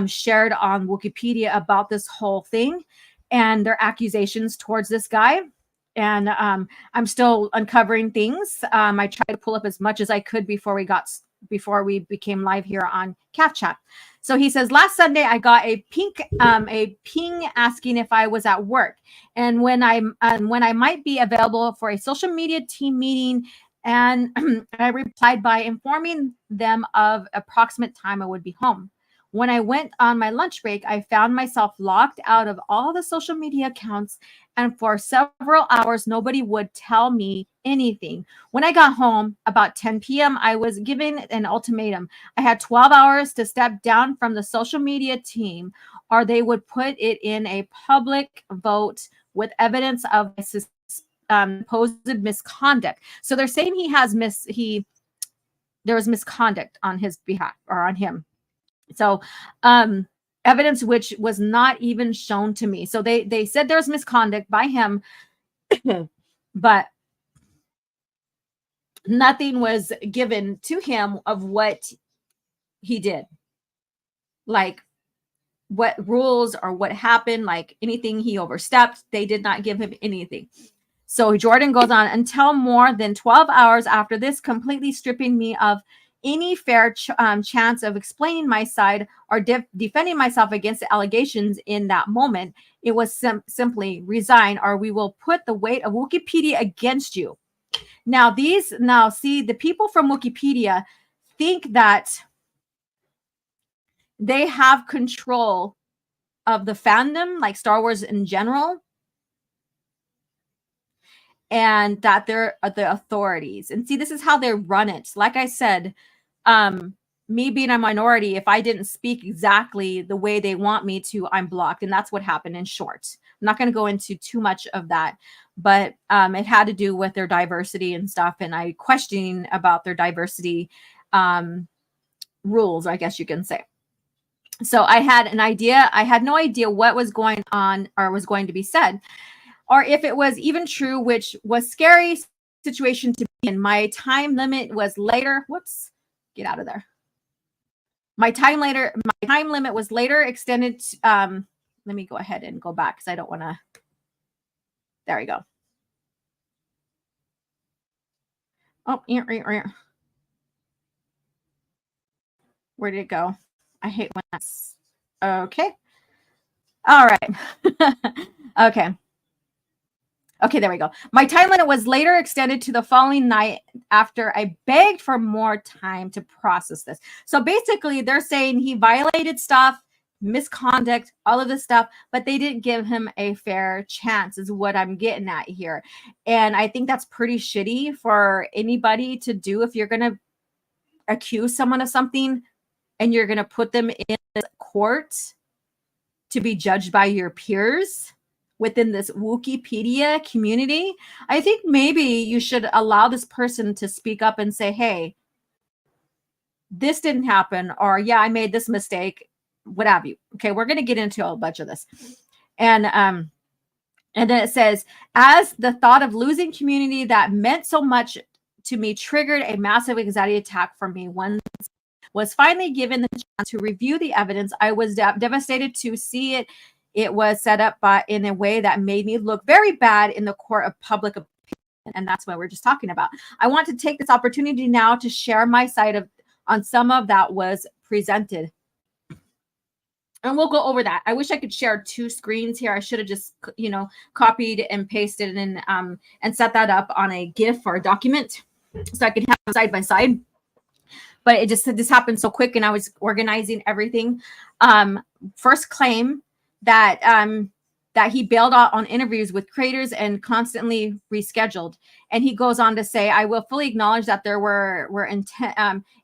shared on Woookiepedia about this whole thing and their accusations towards this guy. And I'm still uncovering things. I tried to pull up as much as I could before we became live here on CAF chat. So he says, last Sunday I got a ping asking if I was at work and when I might be available for a social media team meeting, and I replied by informing them of approximate time I would be home. When I went on my lunch break, I found myself locked out of all the social media accounts, and for several hours, nobody would tell me anything. When I got home about 10 p.m., I was given an ultimatum. I had 12 hours to step down from the social media team, or they would put it in a public vote with evidence of supposed misconduct. So they're saying there was misconduct on his behalf or on him. So evidence which was not even shown to me. So they said there was misconduct by him, but nothing was given to him of what he did. Like what rules or what happened, like anything he overstepped, they did not give him anything. So Jordan goes on, until more than 12 hours after this, completely stripping me of any fair chance of explaining my side or defending myself against the allegations in that moment. It was simply resign, or we will put the weight of Woookiepedia against you. Now, see, the people from Woookiepedia think that they have control of the fandom, like Star Wars in general, and that they're the authorities. And see, this is how they run it. Like I said, me being a minority, if I didn't speak exactly the way they want me to, I'm blocked. And that's what happened in short. I'm not going to go into too much of that, but it had to do with their diversity and stuff. And I questioning about their diversity rules, I guess you can say. So I had an idea. I had no idea what was going on or was going to be said, or if it was even true, which was scary situation to be in. My time limit was later. Whoops, get out of there. My time limit was later extended. Let me go ahead and go back because I don't want to. There we go. Oh, where did it go? I hate when that's okay. All right. Okay. Okay, there we go. My time limit was later extended to the following night after I begged for more time to process this. So basically, they're saying he violated stuff, misconduct, all of this stuff, but they didn't give him a fair chance, is what I'm getting at here. And I think that's pretty shitty for anybody to do if you're going to accuse someone of something and you're going to put them in court to be judged by your peers within this Woookiepedia community. I think maybe you should allow this person to speak up and say, hey, this didn't happen, or yeah, I made this mistake, what have you. Okay, we're going to get into a bunch of this. And then it says, as the thought of losing community that meant so much to me triggered a massive anxiety attack for me. Once was finally given the chance to review the evidence, I was devastated to see it was set up in a way that made me look very bad in the court of public opinion. And that's what we're just talking about. I want to take this opportunity now to share my side on some of that was presented. And we'll go over that. I wish I could share two screens here. I should have just, copied and pasted and set that up on a GIF or a document so I could have them side by side. But this happened so quick, and I was organizing everything. First claim that he bailed out on interviews with creators and constantly rescheduled. And he goes on to say, I will fully acknowledge that there were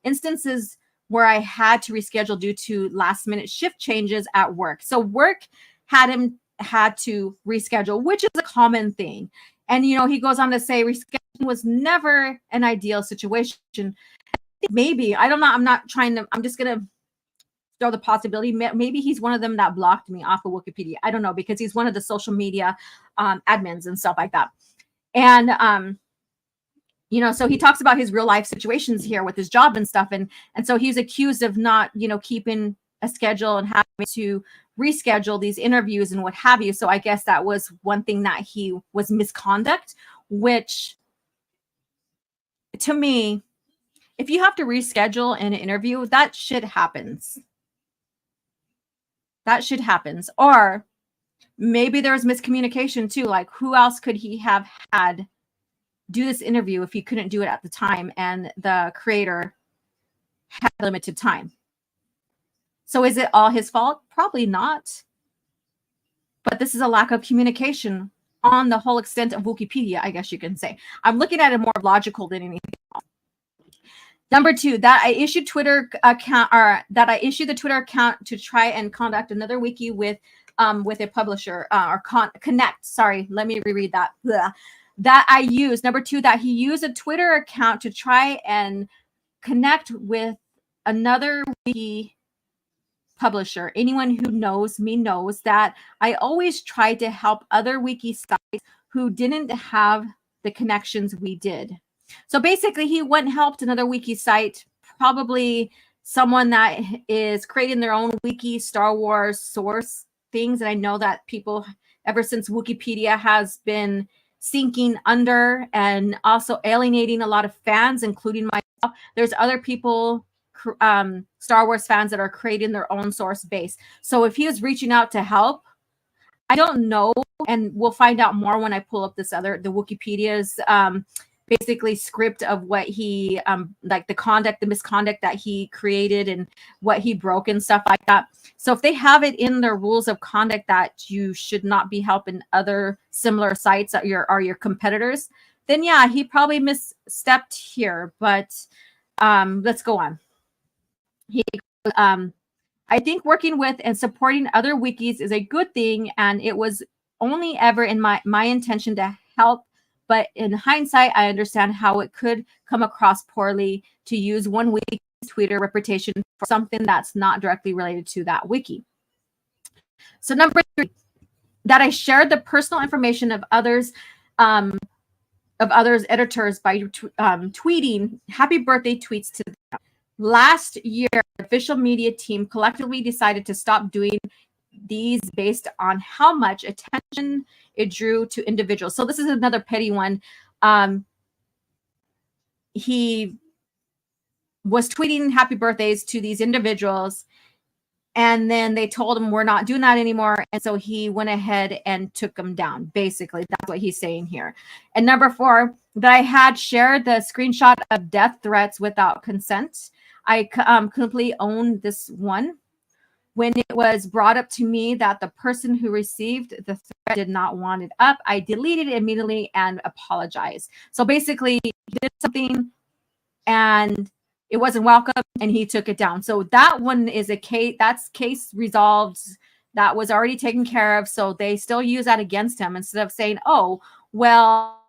instances where I had to reschedule due to last minute shift changes at work. So work had to reschedule, which is a common thing. And, he goes on to say rescheduling was never an ideal situation. Maybe, I don't know. I'm just going to throw the possibility. Maybe he's one of them that blocked me off of Woookiepedia. I don't know, because he's one of the social media admins and stuff like that. And, so he talks about his real life situations here with his job and stuff. And so he's accused of not, keeping a schedule and having to reschedule these interviews and what have you. So I guess that was one thing that he was misconduct, which to me, if you have to reschedule an interview, that shit happens. That shit happens. Or maybe there was miscommunication too. Like, who else could he have had do this interview if he couldn't do it at the time and the creator had limited time? So is it all his fault? Probably not. But this is a lack of communication on the whole extent of Woookiepedia, I guess you can say. I'm looking at it more logical than anything else. Number two, that I issued the Twitter account to try and conduct another wiki with a publisher or connect. Sorry, let me reread that. Blah. That I used. Number two, that he used a Twitter account to try and connect with another wiki publisher. Anyone who knows me knows that I always try to help other wiki sites who didn't have the connections we did. So basically, he went and helped another wiki site, probably someone that is creating their own wiki, Star Wars source things. And I know that people, ever since Woookiepedia has been sinking under and also alienating a lot of fans, including myself, there's other people, Star Wars fans, that are creating their own source base. So if he was reaching out to help, I don't know. And we'll find out more when I pull up the Wookipedia's basically script of what he like the misconduct that he created and what he broke and stuff like that. So if they have it in their rules of conduct that you should not be helping other similar sites that are your competitors, then yeah, he probably misstepped here. But let's go on. I think working with and supporting other wikis is a good thing, and it was only ever in my intention to help. But in hindsight, I understand how it could come across poorly to use one wiki Twitter reputation for something that's not directly related to that wiki. So number 3, that I shared the personal information of others editors by tweeting happy birthday tweets to them. Last year, the official media team collectively decided to stop doing these based on how much attention it drew to individuals. So this is another petty one. He was tweeting happy birthdays to these individuals, and then they told him we're not doing that anymore, and so he went ahead and took them down. Basically, that's what he's saying here. And number 4, that I had shared the screenshot of death threats without consent. I completely own this one. When it was brought up to me that the person who received the threat did not want it up, I deleted it immediately and apologized. So basically, he did something and it wasn't welcome, and he took it down. So that one is a case, that's case resolved. That was already taken care of. So they still use that against him instead of saying, oh, well,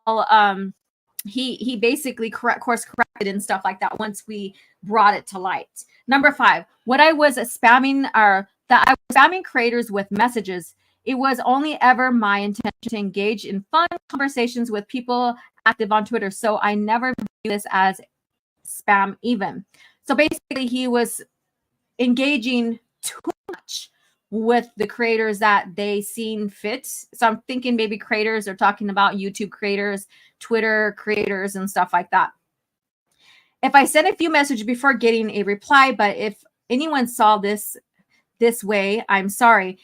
he basically course corrected and stuff like that once we brought it to light. Number 5, what I was spamming that I was spamming creators with messages. It was only ever my intention to engage in fun conversations with people active on Twitter. So I never view this as spam even. So basically he was engaging too much with the creators that they seen fit. So I'm thinking maybe creators are talking about YouTube creators, Twitter creators, and stuff like that. If I sent a few messages before getting a reply, but if anyone saw this way, I'm sorry.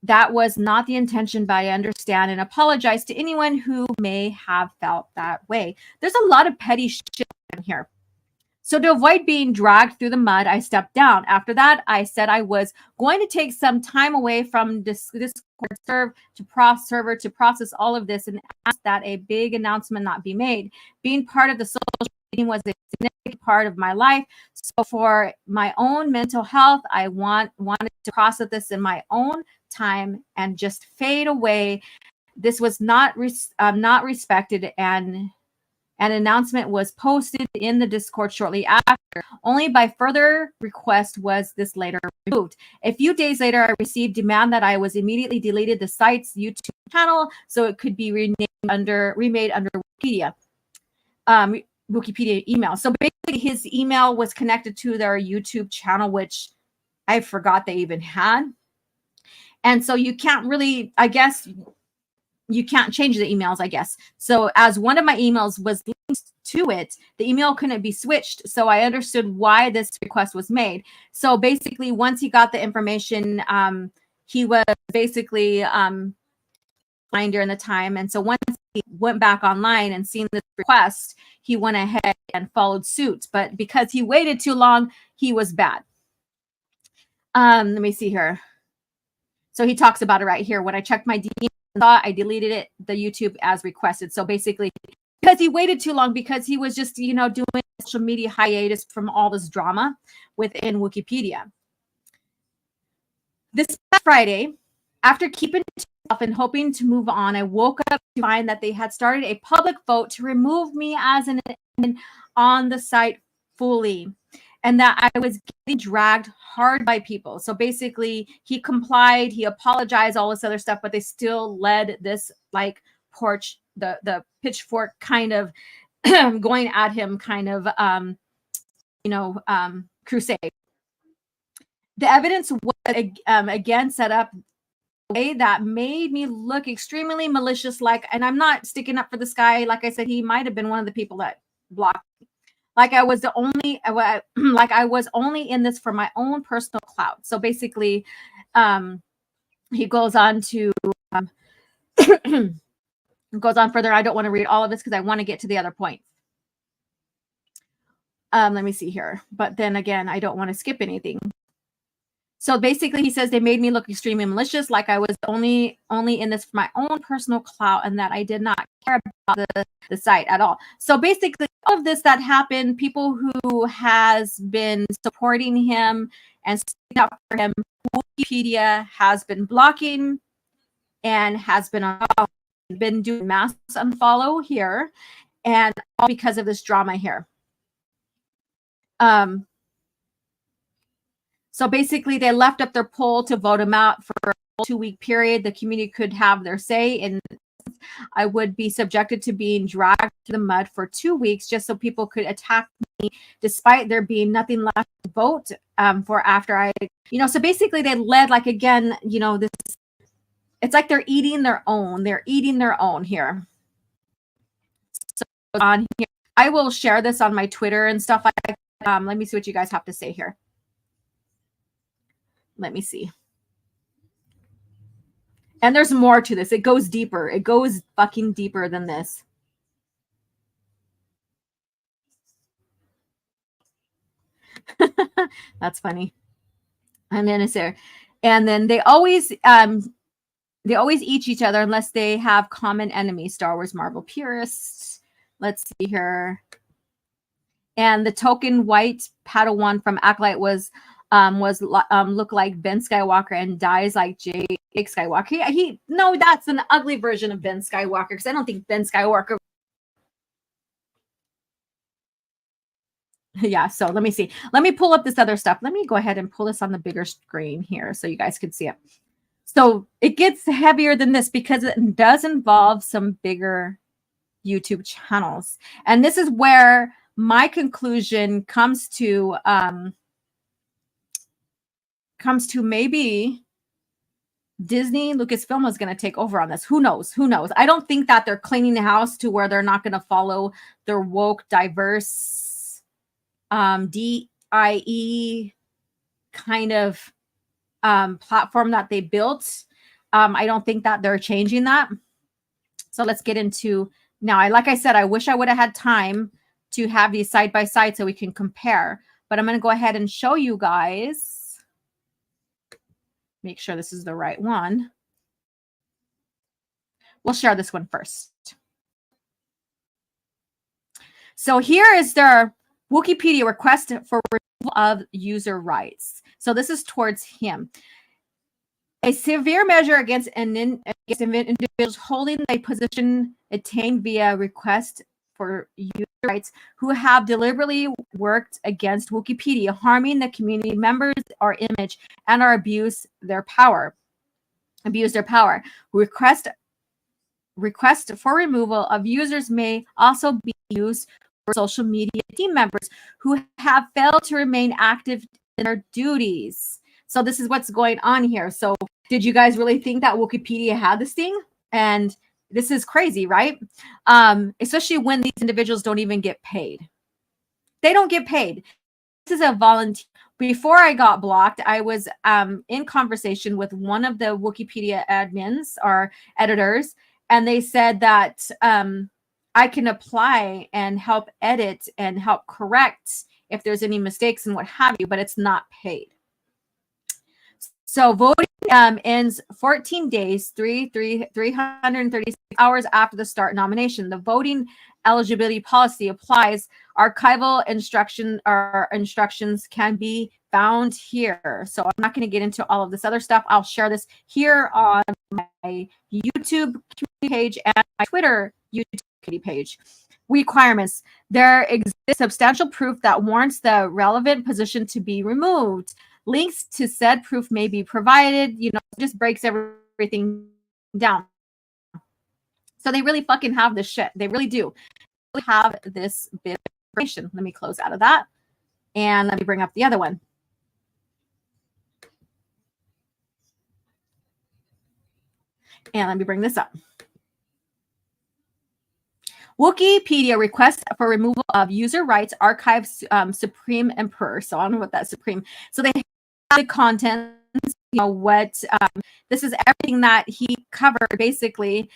That was not the intention, but I understand and apologize to anyone who may have felt that way. There's a lot of petty shit in here. So to avoid being dragged through the mud, I stepped down. After that, I said I was going to take some time away from this server to process all of this and ask that a big announcement not be made. Being part of the social media was a significant part of my life. So for my own mental health, I wanted to process this in my own time and just fade away. This was not respected, and an announcement was posted in the Discord shortly after. Only by further request was this later removed. A few days later, I received demand that I was immediately deleted the site's YouTube channel so it could be remade under Woookiepedia. Woookiepedia email. So basically, his email was connected to their YouTube channel, which I forgot they even had. And so you can't really, I guess, you can't change the emails, I guess. So as one of my emails was linked to it, the email couldn't be switched. So I understood why this request was made. So basically, once he got the information, he was basically fine during the time. And so once he went back online and seen this request, he went ahead and followed suit. But because he waited too long, he was bad. Let me see here. So he talks about it right here. When I checked my DM, I deleted it, the YouTube as requested. So basically, because he waited too long, because he was just, doing social media hiatus from all this drama within Woookiepedia. This Friday, after keeping it to myself and hoping to move on, I woke up to find that they had started a public vote to remove me as an admin on the site fully, and that I was getting dragged hard by people. So basically, he complied, he apologized, all this other stuff, but they still led this the pitchfork kind of going at him kind of, crusade. The evidence was again set up a way that made me look extremely malicious. And I'm not sticking up for this guy. Like I said, he might have been one of the people that blocked me. I was only in this for my own personal clout. So basically, he goes on to goes on further. I don't want to read all of this because I want to get to the other point. Let me see here. But then again, I don't want to skip anything. So basically, he says they made me look extremely malicious, like I was only in this for my own personal clout, and that I did not care about the site at all. So basically, all of this that happened, people who has been supporting him and sticking up for him, Woookiepedia has been blocking and has been doing mass unfollow here, and all because of this drama here. So basically, they left up their poll to vote him out for a 2-week period. The community could have their say, and I would be subjected to being dragged through the mud for 2 weeks just so people could attack me, despite there being nothing left to vote for after I, so basically they led, like, again, this, it's like they're eating their own. They're eating their own here. So on here, I will share this on my Twitter and stuff. Let me see what you guys have to say here. Let me see. And there's more to this. It goes deeper. It goes fucking deeper than this. That's funny. I'm gonna say, and then they always eat each other unless they have common enemies. Star Wars Marvel purists. Let's see here. And the token white Padawan from Acolyte was look like Ben Skywalker and dies like Jake Skywalker. No, that's an ugly version of Ben Skywalker, because I don't think Ben Skywalker. Yeah, so let me see. Let me pull up this other stuff. Let me go ahead and pull this on the bigger screen here so you guys can see it. So it gets heavier than this because it does involve some bigger YouTube channels. And this is where my conclusion comes to maybe Disney, Lucasfilm is going to take over on this. Who knows? Who knows? I don't think that they're cleaning the house to where they're not going to follow their woke, diverse, DIE kind of platform that they built. I don't think that they're changing that. So let's get into now. Like I said, I wish I would have had time to have these side by side so we can compare. But I'm going to go ahead and show you guys. Make sure this is the right one. We'll share this one first. So here is their Woookiepedia request for removal of user rights. So this is towards him. A severe measure against individuals holding a position attained via request for user rights who have deliberately worked against Woookiepedia, harming the community members or image, and or abuse their power. Request for removal of users may also be used for social media team members who have failed to remain active in their duties. So this is what's going on here. So did you guys really think that Woookiepedia had this thing? And this is crazy, right? Especially when these individuals don't even get paid. They don't get paid. This is a volunteer. Before I got blocked, I was in conversation with one of the Woookiepedia admins or editors, and they said that I can apply and help edit and help correct if there's any mistakes and what have you, but it's not paid. So voting ends 14 days, 336 hours after the start nomination. The voting eligibility policy applies. Archival instructions can be found here. So I'm not going to get into all of this other stuff. I'll share this here on my YouTube community page and my Twitter YouTube community page. Requirements. There exists substantial proof that warrants the relevant position to be removed. Links to said proof may be provided. Just breaks everything down. So they really fucking have this shit. They really do. They really have this bit of information. Let me close out of that. And let me bring up the other one. And let me bring this up. Woookiepedia request for removal of user rights archives Supreme Emperor. So I don't know what that Supreme. So they have the content. What this is everything that he covered basically.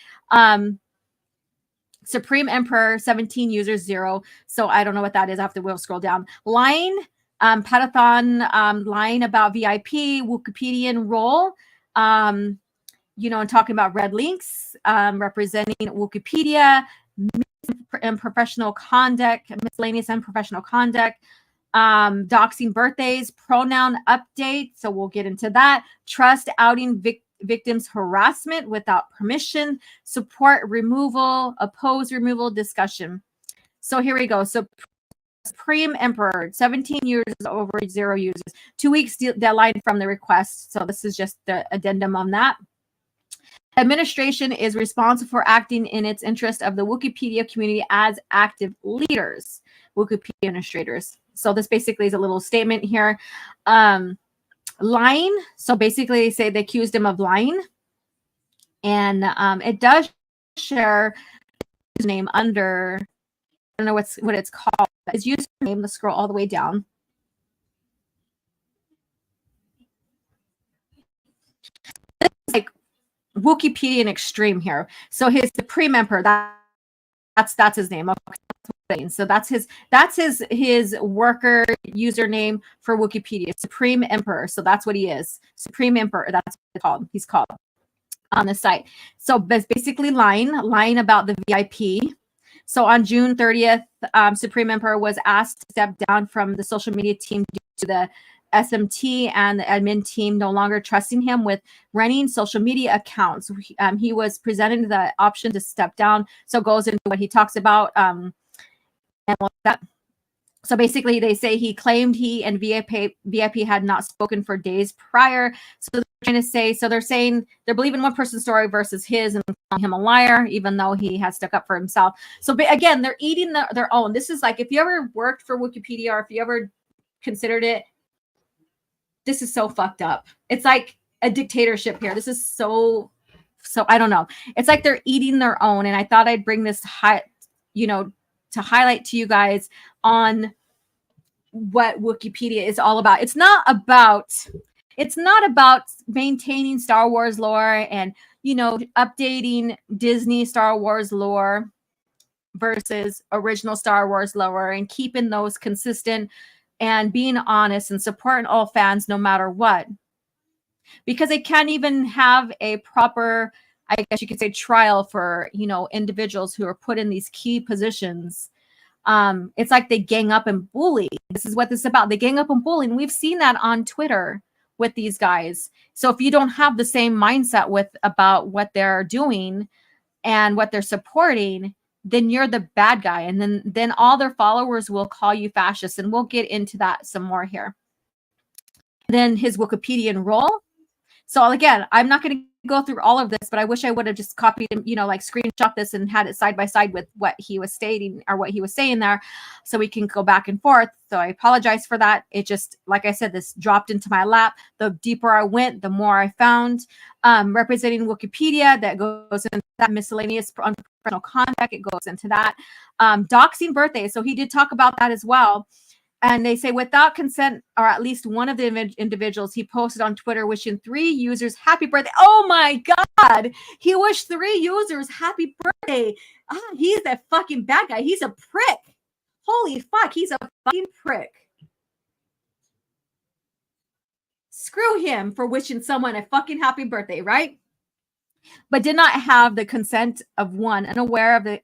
Supreme Emperor 17 users 0. So I don't know what that is. After we'll scroll down. Line Padathon line about VIP Wookieepedian role. And talking about red links representing Wookiepedia. And professional conduct, miscellaneous and professional conduct, doxing birthdays, pronoun update. So we'll get into that. Trust outing victims harassment without permission, support removal, oppose removal discussion. So here we go. So Supreme Emperor, 17 years over 0 users. 2 weeks deadline from the request. So this is just the addendum on that. Administration is responsible for acting in its interest of the Woookiepedia community as active leaders, Woookiepedia administrators. So this basically is a little statement here. Lying. So basically they say they accused him of lying. And it does share his name under, I don't know what it's called. His username, let's scroll all the way down. This is like Woookiepedia in extreme here. So his Supreme Emperor, that's his name. Okay, so that's his worker username for Woookiepedia, Supreme Emperor. So that's what he is, Supreme Emperor. That's what he's called on the site. So basically lying about the VIP. So on June 30th, Supreme Emperor was asked to step down from the social media team due to the SMT and the admin team no longer trusting him with running social media accounts. He was presented the option to step down. So it goes into what he talks about. And that. So basically, they say he claimed he and VIP had not spoken for days prior. So they're trying to say, so they're saying they're believing one person's story versus his and calling him a liar, even though he has stuck up for himself. So again, they're eating their own. This is like, if you ever worked for Woookiepedia or if you ever considered it, this is so fucked up. It's like a dictatorship here. This is so I don't know. It's like they're eating their own. And I thought I'd bring this to highlight to you guys on what Woookiepedia is all about. It's not about maintaining Star Wars lore and updating Disney Star Wars lore versus original Star Wars lore and keeping those consistent and being honest and supporting all fans no matter what. Because they can't even have a proper, I guess you could say, trial for individuals who are put in these key positions. It's like they gang up and bully. This is what this is about. They gang up and bully. And we've seen that on Twitter with these guys. So if you don't have the same mindset about what they're doing and what they're supporting, then you're the bad guy. And then all their followers will call you fascist. And we'll get into that some more here. Then his Wookieepedian role. So again, I'm not going to go through all of this, but I wish I would have just copied him, like screenshot this and had it side by side with what he was stating or what he was saying there, so we can go back and forth. So I apologize for that. It just, like I said, this dropped into my lap. The deeper I went, the more I found. Representing Wookiepedia, that goes into that miscellaneous unprofessional conduct. It goes into that. Doxing birthdays. So he did talk about that as well. And they say without consent, or at least one of the individuals, he posted on Twitter wishing 3 users happy birthday. Oh my God. He wished 3 users happy birthday. He's a fucking bad guy. He's a prick. Holy fuck. He's a fucking prick. Screw him for wishing someone a fucking happy birthday, right? But did not have the consent of one, and aware of the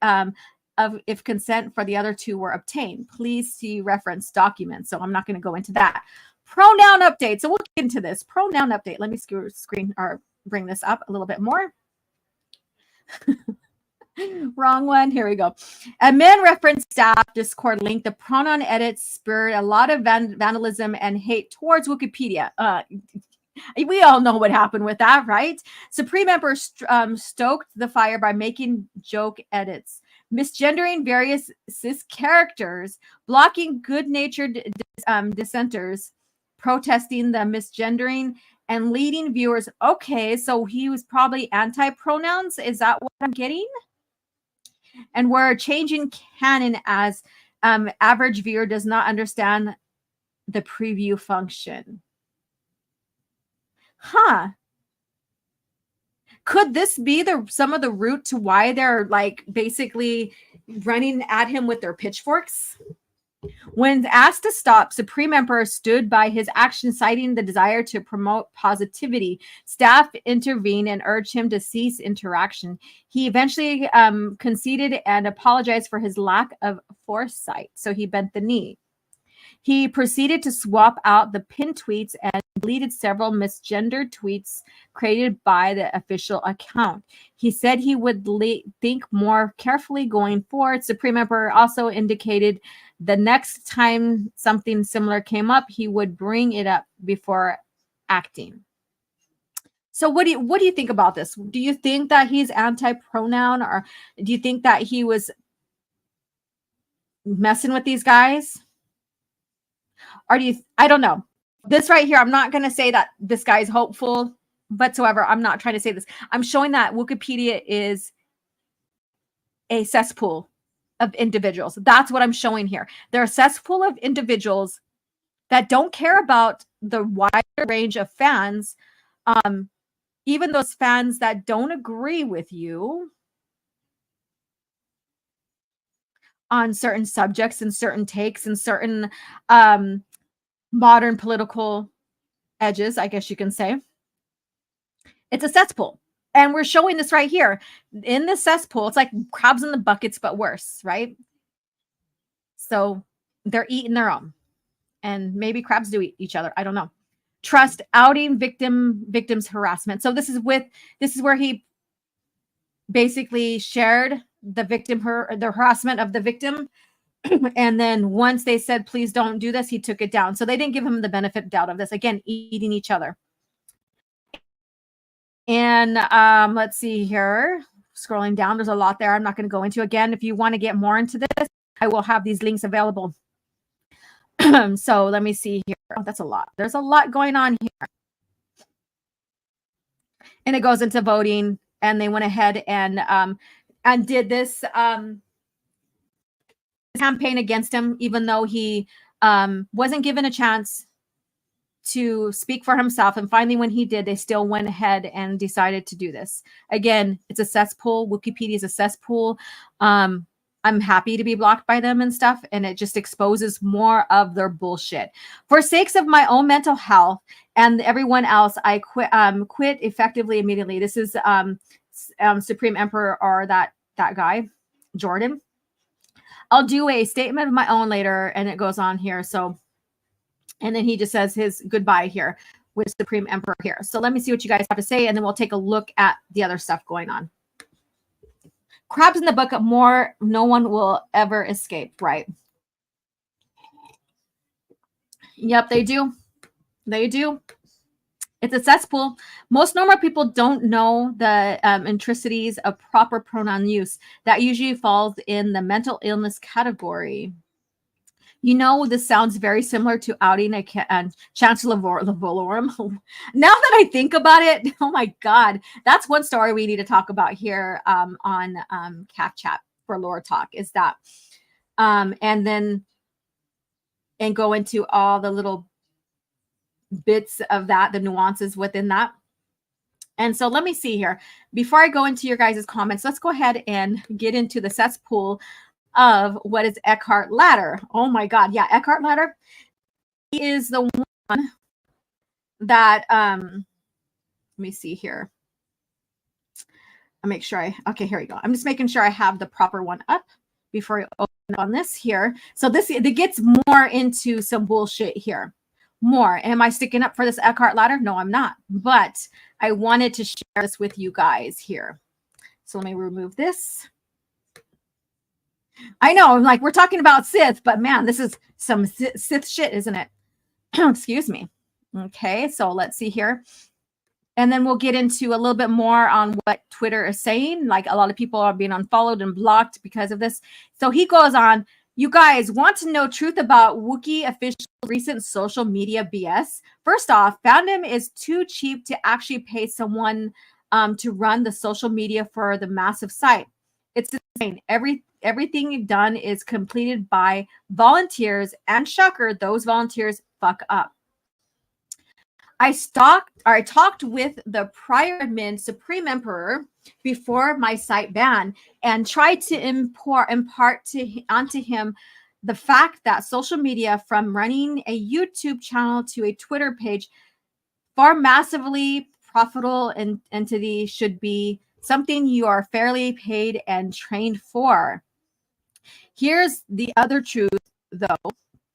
if consent for the other 2 were obtained. Please see reference documents. So I'm not going to go into that. Pronoun update. So we'll get into this. Pronoun update. Let me screen or bring this up a little bit more. Wrong one. Here we go. Admin reference staff Discord link. The pronoun edits spurred a lot of vandalism and hate towards Woookiepedia. We all know what happened with that, right? Supreme Emperor stoked the fire by making joke edits, misgendering various cis characters, blocking good-natured dissenters, protesting the misgendering, and leading viewers. Okay, so he was probably anti-pronouns. Is that what I'm getting? And we're changing canon as average viewer does not understand the preview function. Huh. Could this be some of the root to why they're like basically running at him with their pitchforks? When asked to stop, Supreme Emperor stood by his action, citing the desire to promote positivity. Staff intervened and urged him to cease interaction. He eventually conceded and apologized for his lack of foresight. So he bent the knee. He proceeded to swap out the pinned tweets and deleted several misgendered tweets created by the official account. He said he would think more carefully going forward. Supreme Emperor also indicated the next time something similar came up, he would bring it up before acting. So what do you think about this? Do you think that he's anti-pronoun, or do you think that he was messing with these guys? Or I don't know. This right here, I'm not going to say that this guy is hopeful whatsoever. I'm not trying to say this. I'm showing that Woookiepedia is a cesspool of individuals. That's what I'm showing here. They're a cesspool of individuals that don't care about the wider range of fans. Even those fans that don't agree with you on certain subjects and certain takes and certain modern political edges, I guess you can say. It's a cesspool. And we're showing this right here. In the cesspool, it's like crabs in the buckets, but worse, right? So they're eating their own. And maybe crabs do eat each other. I don't know. Trust, outing victims harassment. So this is where he basically shared the harassment of the victim. And then once they said, please don't do this, he took it down. So they didn't give him the benefit of doubt of this. Again, eating each other. And let's see here. Scrolling down, there's a lot there I'm not going to go into. Again, if you want to get more into this, I will have these links available. So let me see here. Oh, that's a lot. There's a lot going on here. And it goes into voting, and they went ahead and did this campaign against him, even though he wasn't given a chance to speak for himself. And finally, when he did, they still went ahead and decided to do this. Again, it's a cesspool. Woookiepedia is a cesspool. I'm happy to be blocked by them and stuff, and it just exposes more of their bullshit. For sakes of my own mental health and everyone else, I quit effectively immediately. This is Supreme Emperor, or that guy, Jordan. I'll do a statement of my own later, and it goes on here. So, and then he just says his goodbye here with Supreme Emperor here. So let me see what you guys have to say, and then we'll take a look at the other stuff going on. Crabs in the bucket, more no one will ever escape, right? Yep, they do. They do. It's a cesspool. Most normal people don't know the intricacies of proper pronoun use. That usually falls in the mental illness category. You know, this sounds very similar to outing a Chancellor Valorum. Now that I think about it, oh my God, that's one story we need to talk about here on CAF Chat for Lore Talk, is that. And go into all the little bits of that, the nuances within that. And so let me see here. Before I go into your guys' comments, let's go ahead and get into the cesspool of what is Eckhart Ladder. Oh my God. Yeah, Eckhart Ladder. He is the one that let me see here. I'll make sure okay, here we go. I'm just making sure I have the proper one up before I open on this here. So it gets more into some bullshit here. More. Am I sticking up for this Eckhart Ladder? No, I'm not. But I wanted to share this with you guys here. So let me remove this. I know, like, we're talking about Sith, but man, this is some Sith shit, isn't it? Excuse me. Okay, so let's see here. And then we'll get into a little bit more on what Twitter is saying. Like, a lot of people are being unfollowed and blocked because of this. So he goes on, you guys want to know truth about Wookiee official recent social media BS? First off, fandom is too cheap to actually pay someone to run the social media for the massive site. It's insane. Everything done is completed by volunteers, and shocker, those volunteers fuck up. I talked with the prior admin, Supreme Emperor, before my site ban, and tried to impart onto him the fact that social media, from running a YouTube channel to a Twitter page, far massively profitable entity, should be something you are fairly paid and trained for. Here's the other truth, though.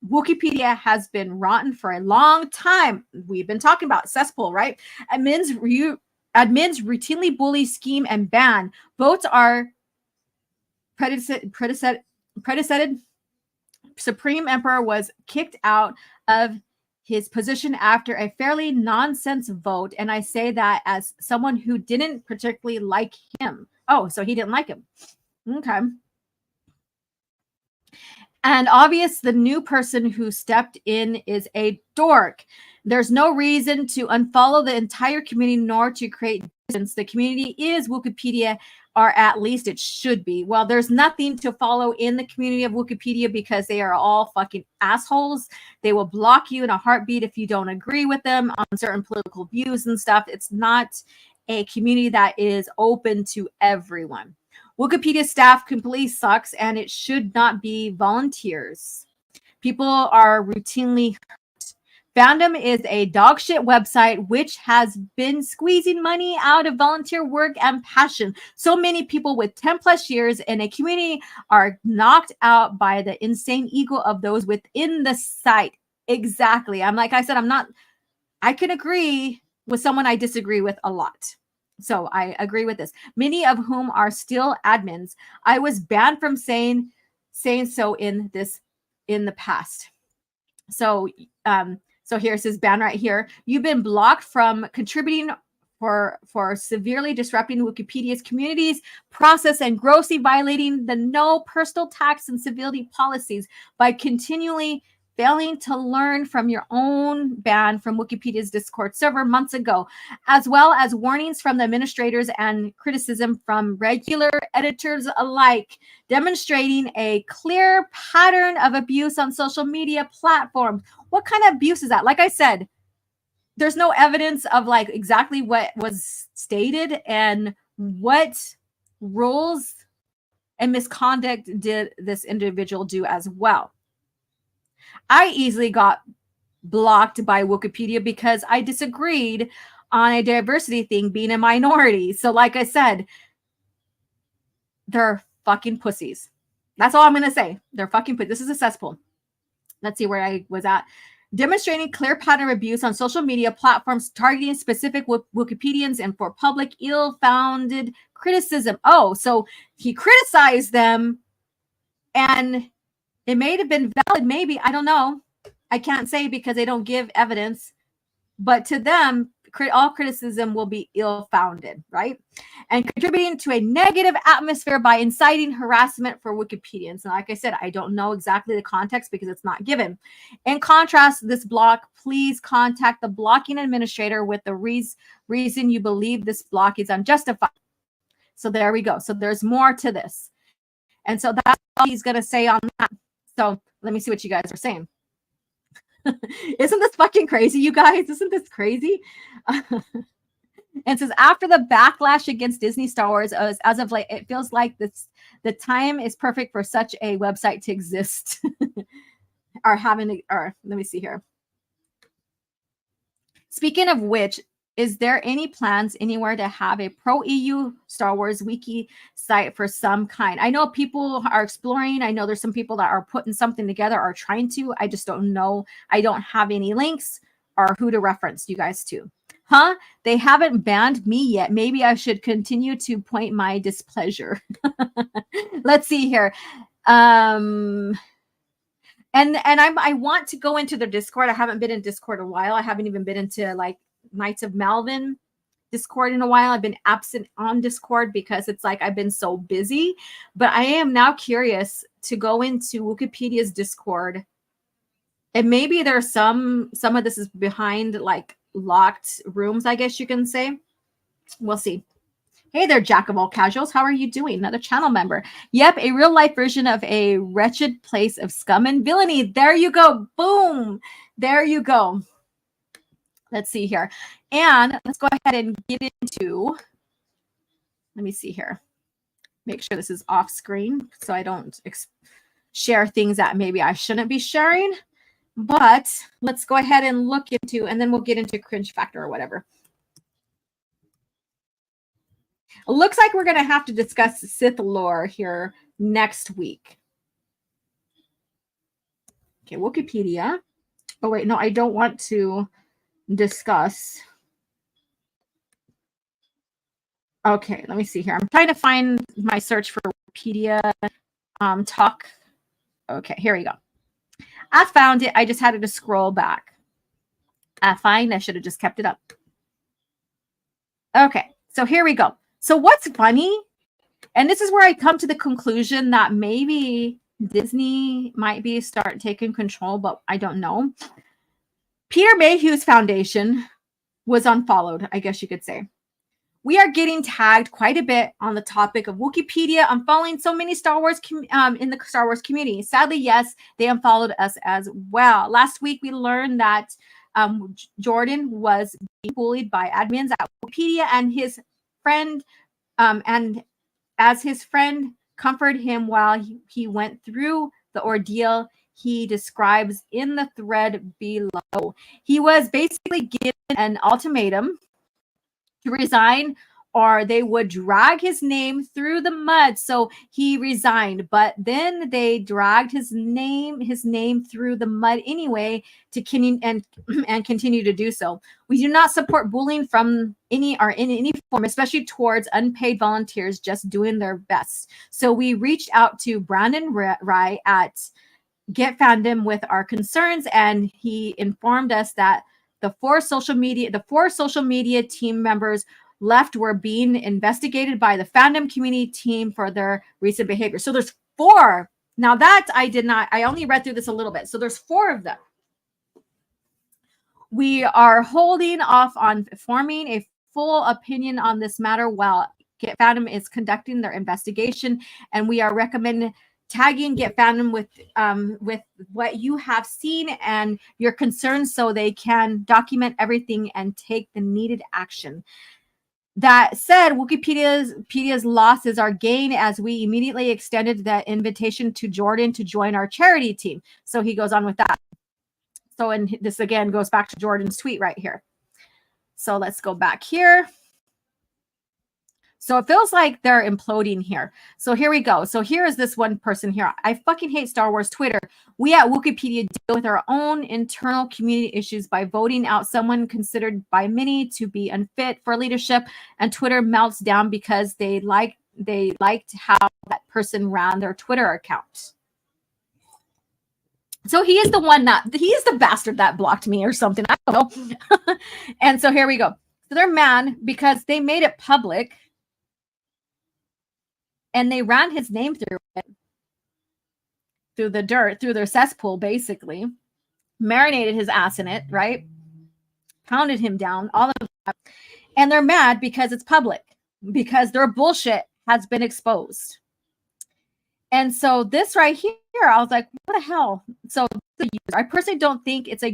Woookiepedia has been rotten for a long time. We've been talking about cesspool, right? Admins routinely bully, scheme, and ban. Votes are predeceted Supreme Emperor was kicked out of his position after a fairly nonsense vote. And I say that as someone who didn't particularly like him. Oh, so he didn't like him. Okay. And obvious, the new person who stepped in is a dork. There's no reason to unfollow the entire community nor to create distance. The community is Woookiepedia, or at least it should be. Well, there's nothing to follow in the community of Woookiepedia because they are all fucking assholes. They will block you in a heartbeat if you don't agree with them on certain political views and stuff. It's not a community that is open to everyone. Woookiepedia staff completely sucks, and it should not be volunteers. People are routinely hurt. Fandom is a dogshit website which has been squeezing money out of volunteer work and passion. So many people with 10 plus years in a community are knocked out by the insane ego of those within the site. Exactly. I can agree with someone I disagree with a lot. So I agree with this. Many of whom are still admins. I was banned from saying so in the past. So here's his ban right here. You've been blocked from contributing for severely disrupting Wookieepedia's community's process and grossly violating the no personal tax and civility policies by continually failing to learn from your own ban from Wookiepedia's Discord server months ago, as well as warnings from the administrators and criticism from regular editors alike, demonstrating a clear pattern of abuse on social media platforms. What kind of abuse is that? Like I said, there's no evidence of like exactly what was stated and what rules and misconduct did this individual do as well. I easily got blocked by Woookiepedia because I disagreed on a diversity thing being a minority. So like I said, they're fucking pussies. That's all I'm going to say. They're fucking pussies. This is a cesspool. Let's see where I was at. Demonstrating clear pattern of abuse on social media platforms targeting specific Wookieepedians and for public ill-founded criticism. Oh, so he criticized them and it may have been valid, maybe. I don't know. I can't say because they don't give evidence. But to them, all criticism will be ill-founded, right? And contributing to a negative atmosphere by inciting harassment for Wookieepedians. And like I said, I don't know exactly the context because it's not given. In contrast, this block, please contact the blocking administrator with the reason you believe this block is unjustified. So there we go. So there's more to this. And so that's all he's going to say on that. So let me see what you guys are saying. Isn't this fucking crazy, you guys? Isn't this crazy? And says, after the backlash against Disney Star Wars, as of late, it feels like the time is perfect for such a website to exist. Let me see here. Speaking of which, is there any plans anywhere to have a pro-EU Star Wars wiki site for some kind? I know people are exploring. I know there's some people that are putting something together or trying to. I just don't know. I don't have any links or who to reference you guys to. Huh? They haven't banned me yet. Maybe I should continue to point my displeasure. Let's see here. And I want to go into their Discord. I haven't been in Discord a while. I haven't even been into like Knights of Malvin Discord in a while. I've been absent on Discord because it's like I've been so busy. But I am now curious to go into Wookieepedia's Discord. And maybe there's some of this is behind like locked rooms, I guess you can say. We'll see. Hey there, Jack of all casuals. How are you doing? Another channel member. Yep, a real life version of a wretched place of scum and villainy. There you go. Boom. There you go. Let's see here. And let's go ahead and get into, let me see here. Make sure this is off screen so I don't share things that maybe I shouldn't be sharing. But let's go ahead and look into, and then we'll get into cringe factor or whatever. It looks like we're going to have to discuss Sith lore here next week. Okay, Woookiepedia. Oh, wait, no, I don't want to discuss. Okay, let me see here. I'm trying to find my search for Wikipedia talk. Okay, here we go. I found it. I just had to scroll back. Fine. I should have just kept it up. Okay, so here we go. So what's funny, and this is where I come to the conclusion that maybe Disney might be start taking control, but I don't know. Peter Mayhew's foundation was unfollowed, I guess you could say. We are getting tagged quite a bit on the topic of Woookiepedia unfollowing so many Star Wars in the Star Wars community. Sadly, yes, they unfollowed us as well. Last week, we learned that Jordan was being bullied by admins at Woookiepedia, and his friend, and as his friend comforted him while he went through the ordeal, he describes in the thread below. He was basically given an ultimatum to resign, or they would drag his name through the mud. So he resigned, but then they dragged his name through the mud anyway to continue to do so. We do not support bullying from any or in any form, especially towards unpaid volunteers just doing their best. So we reached out to Brandon Rye at Get Fandom with our concerns, and he informed us that the four social media team members left were being investigated by the fandom community team for their recent behavior. So there's 4. Now that I only read through this a little bit. So there's 4 of them. We are holding off on forming a full opinion on this matter while Get Fandom is conducting their investigation, and we are recommending tagging Get Fandom with what you have seen and your concerns so they can document everything and take the needed action. That said, Wookieepedia's loss is our gain, as we immediately extended that invitation to Jordan to join our charity team. So he goes on with that. So, and this again goes back to Jordan's tweet right here. So let's go back here. So it feels like they're imploding here. So here we go. So here is this one person here. I fucking hate Star Wars Twitter. We at Wookiepedia deal with our own internal community issues by voting out someone considered by many to be unfit for leadership, and Twitter melts down because they liked how that person ran their Twitter account. So he is the bastard that blocked me or something. I don't know. And so here we go. So they're mad because they made it public. And they ran his name through it, through the dirt, through their cesspool, basically. Marinated his ass in it, right? Pounded him down, all of that. And they're mad because it's public, because their bullshit has been exposed. And so this right here, I was like, what the hell? So I personally don't think it's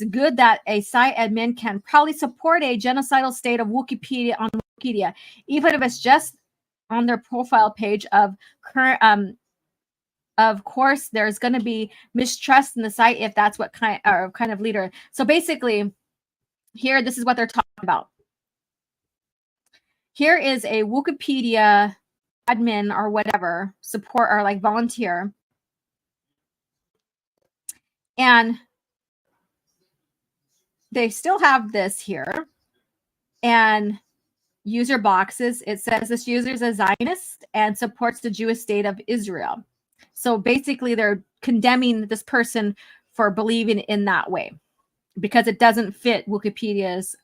good that a site admin can probably support a genocidal state of Wookiepedia on Wikipedia, even if it's just on their profile page of current. Of course, there's going to be mistrust in the site if that's what kind of leader. So basically, here, this is what they're talking about. Here is a Woookiepedia admin or whatever, support or like volunteer. And they still have this here. And user boxes, it says this user is a Zionist and supports the Jewish state of Israel. So basically, they're condemning this person for believing in that way because it doesn't fit Wikipedia's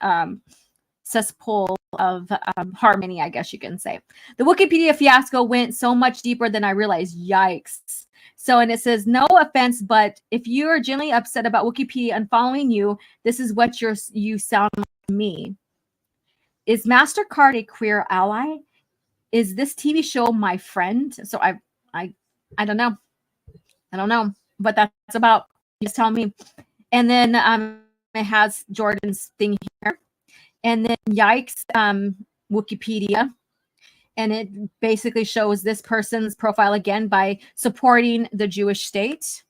cesspool of harmony, I guess you can say. The Woookiepedia fiasco went so much deeper than I realized. Yikes. So, and it says, no offense, but if you are genuinely upset about Woookiepedia unfollowing you, this is what you sound like to me. Is MasterCard a queer ally? Is this TV show my friend? So I don't know. I don't know what that's about. Just tell me. And then it has Jordan's thing here. And then yikes, Woookiepedia. And it basically shows this person's profile again by supporting the Jewish state.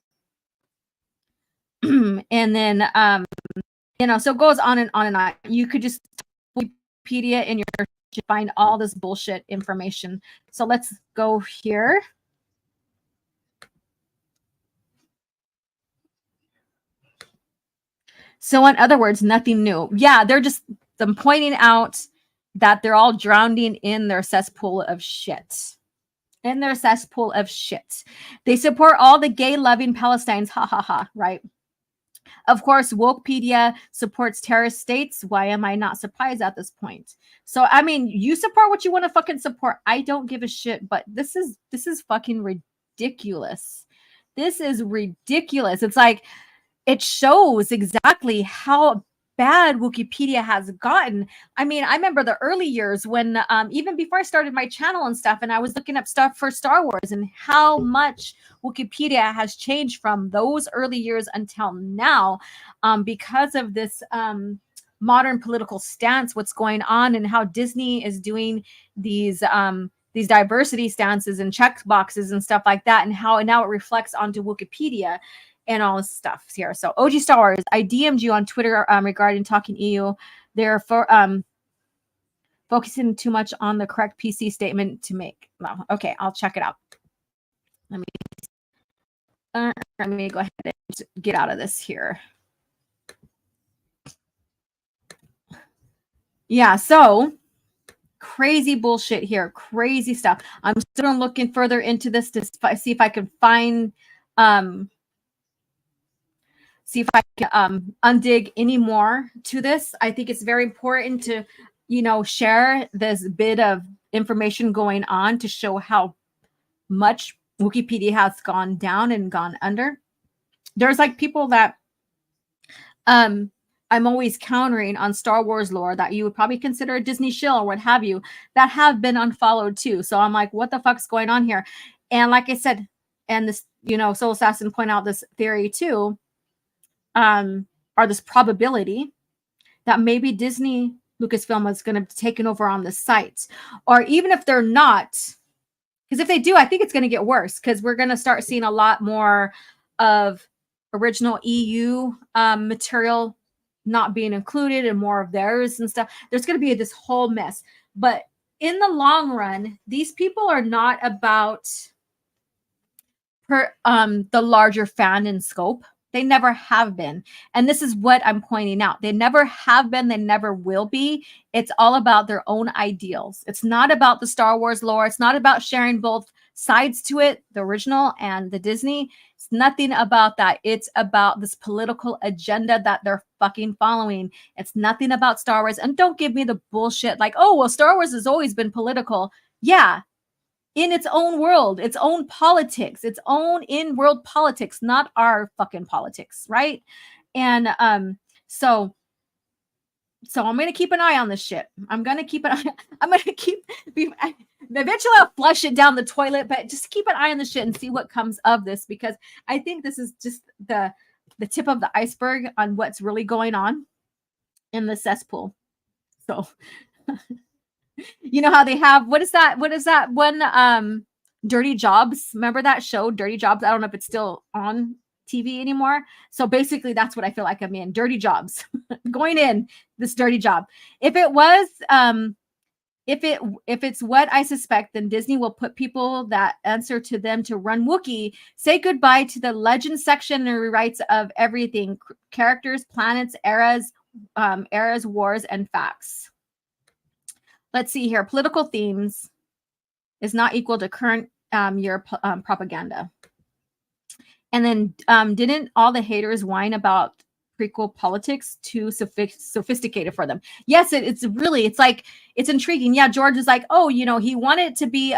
And then, so it goes on and on and on. You could just Wikipedia in your to find all this bullshit information. So let's go here. So in other words, nothing new. Yeah, they're just them pointing out that they're all drowning in their cesspool of shit. in their cesspool of shit. They support all the gay-loving Palestinians. Ha ha ha, right? Of course, Woookiepedia supports terrorist states. Why am I not surprised at this point? So, I mean, you support what you want to fucking support. I don't give a shit, but this is fucking ridiculous. This is ridiculous. It's like, it shows exactly how bad Woookiepedia has gotten. I mean, I remember the early years when, even before I started my channel and stuff, and I was looking up stuff for Star Wars and how much Woookiepedia has changed from those early years until now, because of this modern political stance, what's going on, and how Disney is doing these diversity stances and check boxes and stuff like that, and how now it reflects onto Woookiepedia and all this stuff here. So OG Star Wars, I DM'd you on Twitter regarding talking EU. They're focusing too much on the correct PC statement to make. No, okay, I'll check it out. Let me go ahead and get out of this here. Yeah, so crazy bullshit here, crazy stuff. I'm still looking further into this to see if I can find undig any more to this. I think it's very important to, share this bit of information going on to show how much Woookiepedia has gone down and gone under. There's like people that I'm always countering on Star Wars lore that you would probably consider a Disney shill or what have you, that have been unfollowed too. So I'm like, what the fuck's going on here? And like I said, and this, Soul Assassin point out this theory too, or this probability that maybe Disney Lucasfilm is going to be taken over on the site. Or even if they're not, because if they do, I think it's going to get worse, because we're going to start seeing a lot more of original EU material not being included and more of theirs and stuff. There's going to be this whole mess. But in the long run, these people are not about the larger fan and scope. They never have been. And this is what I'm pointing out. They never have been. They never will be. It's all about their own ideals. It's not about the Star Wars lore. It's not about sharing both sides to it, the original and the Disney. It's nothing about that. It's about this political agenda that they're fucking following. It's nothing about Star Wars. And don't give me the bullshit like, oh, well, Star Wars has always been political. Yeah. In its own world, its own politics, its own in-world politics, not our fucking politics, right? And so I'm gonna keep an eye on this shit. Eventually I'll flush it down the toilet, but just keep an eye on the shit and see what comes of this, because I think this is just the tip of the iceberg on what's really going on in the cesspool. So you know how they have, what is that one Dirty Jobs? Remember that show, Dirty Jobs? I don't know if it's still on TV anymore. So basically that's what I feel like I'm in. Dirty Jobs. Going in this dirty job. If it was if it's what I suspect, then Disney will put people that answer to them to run Wookiee. Say goodbye to the legend section and rewrites of everything. Characters, planets, eras, wars, and facts. Let's see here. Political themes is not equal to current year propaganda. And then didn't all the haters whine about prequel politics too sophisticated for them? Yes, it's intriguing. Yeah, George is like, oh, he wanted to be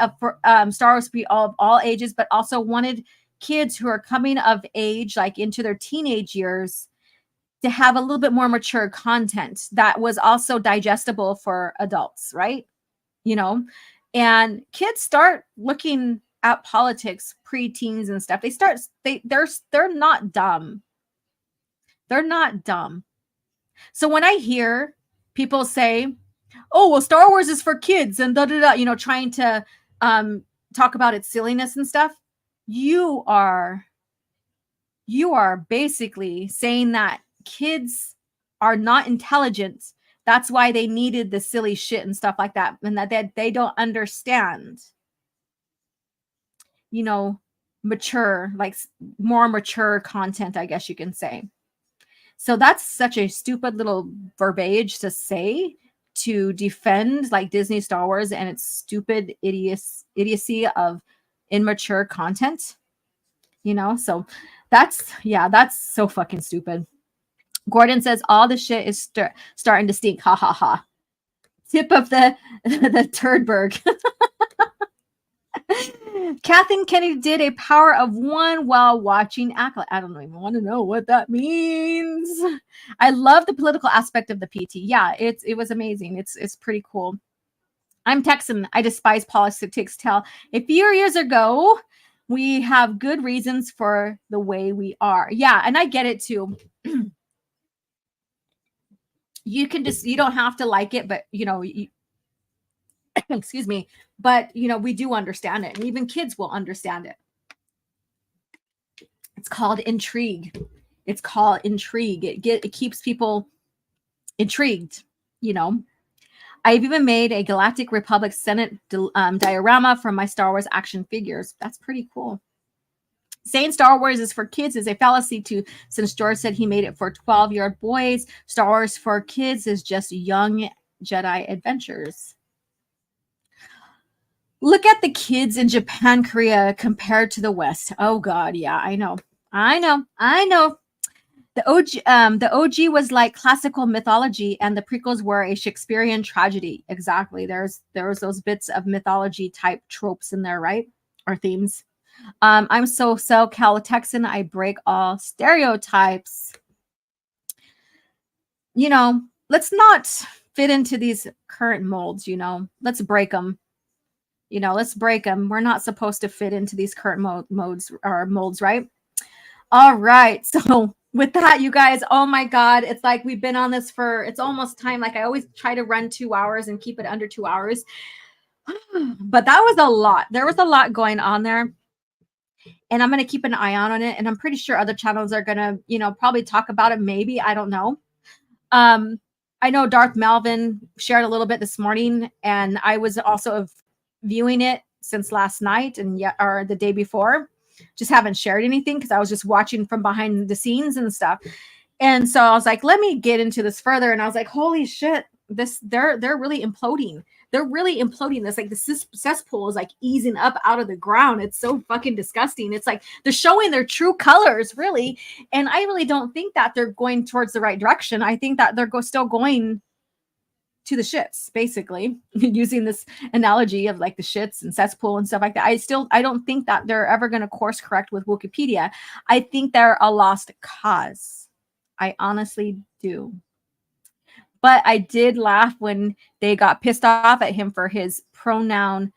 Star Wars to be all ages, but also wanted kids who are coming of age, like into their teenage years, to have a little bit more mature content that was also digestible for adults, right? And kids start looking at politics pre-teens and stuff. They're not dumb. They're not dumb. So when I hear people say, oh, well, Star Wars is for kids and trying to talk about its silliness and stuff, you are basically saying that kids are not intelligent. That's why they needed the silly shit and stuff like that, and that they don't understand, mature, like more mature content, I guess you can say. So that's such a stupid little verbiage to say to defend like Disney Star Wars and its stupid idiocy of immature content, you know? So that's so fucking stupid. Gordon says all the shit is starting to stink. Ha ha ha. Tip of the turdberg. Kathleen Kennedy did a power of one while watching Acolyte. I don't even want to know what that means. I love the political aspect of the PT. Yeah, it was amazing. It's pretty cool. I'm Texan. I despise politics. Tell a few years ago, we have good reasons for the way we are. Yeah, and I get it too. You don't have to like it, but you know, excuse me, but you know, we do understand it, and even kids will understand it. It's called intrigue. It's called intrigue. It keeps people intrigued, you know. I've even made a Galactic Republic Senate diorama from my Star Wars action figures. That's pretty cool. Saying Star Wars is for kids is a fallacy too, since George said he made it for 12-year-old boys. Star Wars for kids is just young Jedi adventures. Look at the kids in Japan, Korea compared to the West. Oh God, yeah, I know. The OG was like classical mythology, and the prequels were a Shakespearean tragedy. Exactly. There was those bits of mythology type tropes in there, right? Or themes. I'm so Cal Texan. I break all stereotypes. You know, let's not fit into these current molds. You know, let's break them. You know, let's break them. We're not supposed to fit into these current molds, right? All right. So with that, you guys, oh my God, it's like we've been on this for, it's almost time. Like I always try to run 2 hours and keep it under 2 hours. But that was a lot. There was a lot going on there. And I'm going to keep an eye on it. And I'm pretty sure other channels are going to, you know, probably talk about it. Maybe, I don't know. I know Darth Melvin shared a little bit this morning, and I was also viewing it since last night or the day before. Just haven't shared anything because I was just watching from behind the scenes and stuff. And so I was like, let me get into this further. And I was like, holy shit, they're really imploding. They're really imploding this. Like the cesspool is like easing up out of the ground. It's so fucking disgusting. It's like they're showing their true colors, really. And I really don't think that they're going towards the right direction. I think that they're still going to the shits, basically, using this analogy of like the shits and cesspool and stuff like that. I don't think that they're ever going to course correct with Woookiepedia. I think they're a lost cause. I honestly do. But I did laugh when they got pissed off at him for his pronoun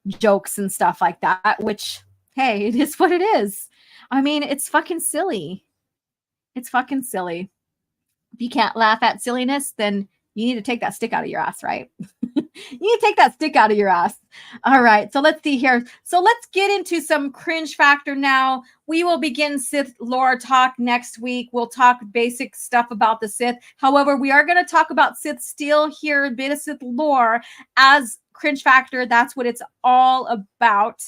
jokes and stuff like that, which, hey, it is what it is. I mean, it's fucking silly. It's fucking silly. If you can't laugh at silliness, then you need to take that stick out of your ass, right? You need to take that stick out of your ass. All right, so let's see here. So let's get into some cringe factor now. We will begin Sith lore talk next week. We'll talk basic stuff about the Sith. However, we are going to talk about Sith still here, a bit of Sith lore as cringe factor. That's what it's all about.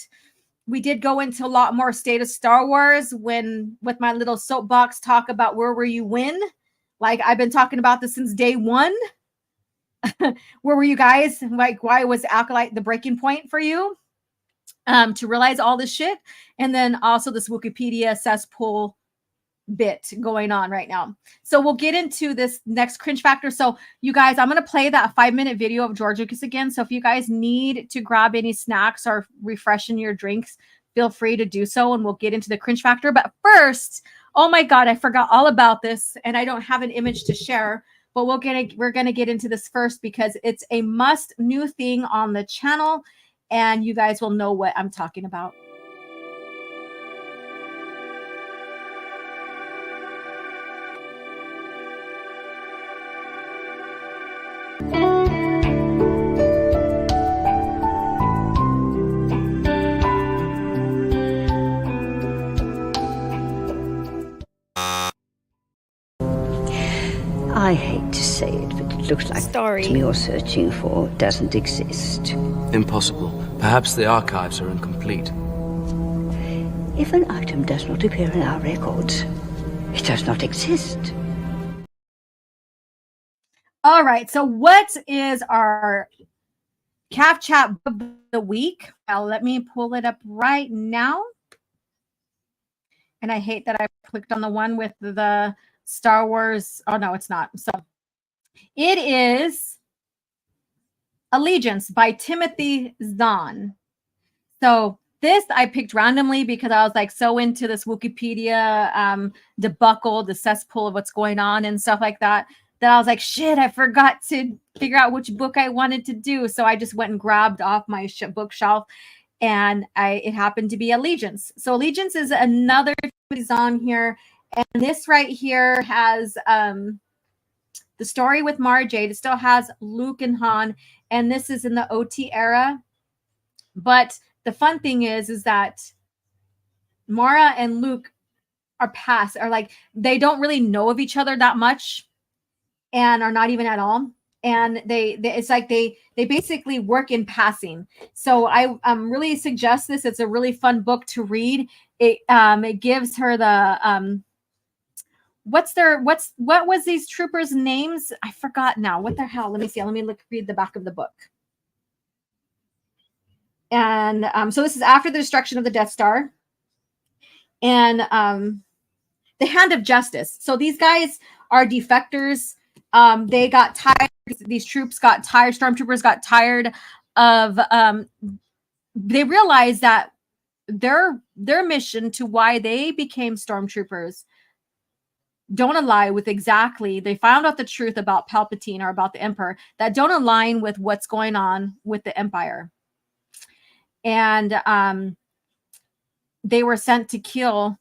We did go into a lot more state of Star Wars with my little soapbox talk about where were you when. Like I've been talking about this since day one. Where were you guys? Like, why was Acolyte the breaking point for you? To realize all this shit. And then also this Woookiepedia cesspool bit going on right now. So we'll get into this next cringe factor. So you guys, I'm going to play that 5-minute video of George Lucas again. So if you guys need to grab any snacks or refreshing your drinks, feel free to do so. And we'll get into the cringe factor. But first, oh my God, I forgot all about this. And I don't have an image to share. But we're gonna get into this first because it's a must new thing on the channel, and you guys will know what I'm talking about. I hate to say it, but it looks like the item you're searching for doesn't exist. Impossible. Perhaps the archives are incomplete. If an item does not appear in our records, it does not exist. All right, so what is our CAF chat of the week. Let me pull it up right now. And I hate that I clicked on the one with the Star Wars. Oh, no, it's not. So it is Allegiance by Timothy Zahn. So this I picked randomly because I was like so into this Woookiepedia debacle, the cesspool of what's going on and stuff like that, that I was like, shit, I forgot to figure out which book I wanted to do. So I just went and grabbed off my bookshelf, and it happened to be Allegiance. So Allegiance is another on here, and this right here has the story with Mara Jade. It still has Luke and Han, and this is in the OT era. But the fun thing is that Mara and Luke are like, they don't really know of each other that much, and are not even at all. And it's like they basically work in passing. So I really suggest this. It's a really fun book to read. It gives her the what was these troopers' names? I forgot now. What the hell? Let me see. Let me read the back of the book. And so this is after the destruction of the Death Star, and the Hand of Justice. So these guys are defectors. They got tired. These troops got tired. Stormtroopers got tired of. They realized that their mission to why they became stormtroopers don't align with exactly. They found out the truth about Palpatine or about the Emperor that don't align with what's going on with the Empire. And they were sent to kill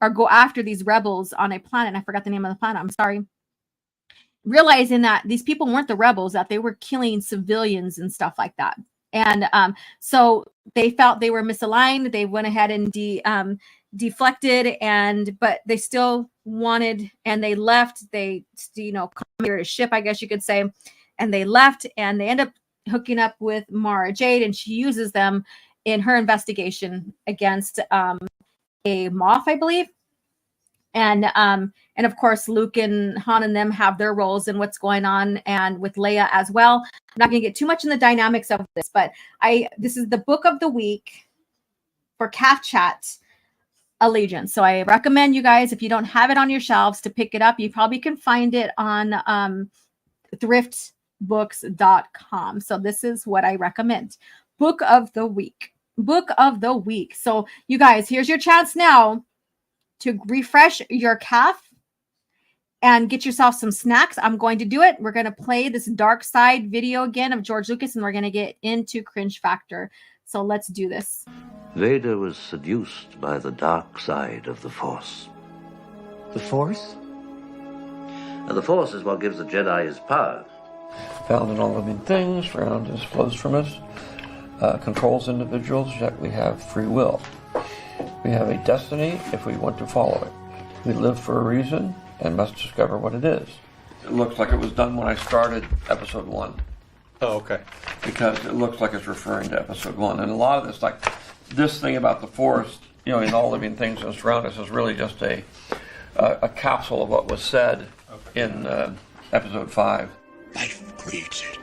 or go after these rebels on a planet. I forgot the name of the planet. I'm sorry. Realizing that these people weren't the rebels, that they were killing civilians and stuff like that. And so they felt they were misaligned. They went ahead and deflected, but they still wanted, and they left. They, commandeered a ship, I guess you could say, and they left, and they end up hooking up with Mara Jade, and she uses them in her investigation against a Moff, I believe. And of course, Luke and Han and them have their roles in what's going on, and with Leia as well. I'm not going to get too much in the dynamics of this, but this is the book of the week for CAF Chat, Allegiance. So I recommend you guys, if you don't have it on your shelves, to pick it up. You probably can find it on thriftbooks.com. So this is what I recommend. Book of the week. Book of the week. So you guys, here's your chance now to refresh your CAF and get yourself some snacks. I'm going to do it. We're going to play this dark side video again of George Lucas, and we're going to get into Cringe Factor. So let's do this. Vader was seduced by the dark side of the Force. The Force? And the Force is what gives the Jedi his power. Found in all living things, around us, flows from us, controls individuals, yet we have free will. We have a destiny if we want to follow it. We live for a reason and must discover what it is. It looks like it was done when I started episode 1. Oh, okay. Because it looks like it's referring to episode 1. And a lot of this, like this thing about the Force, in all living things that surround us, is really just a capsule of what was said in episode 5. Life creates it,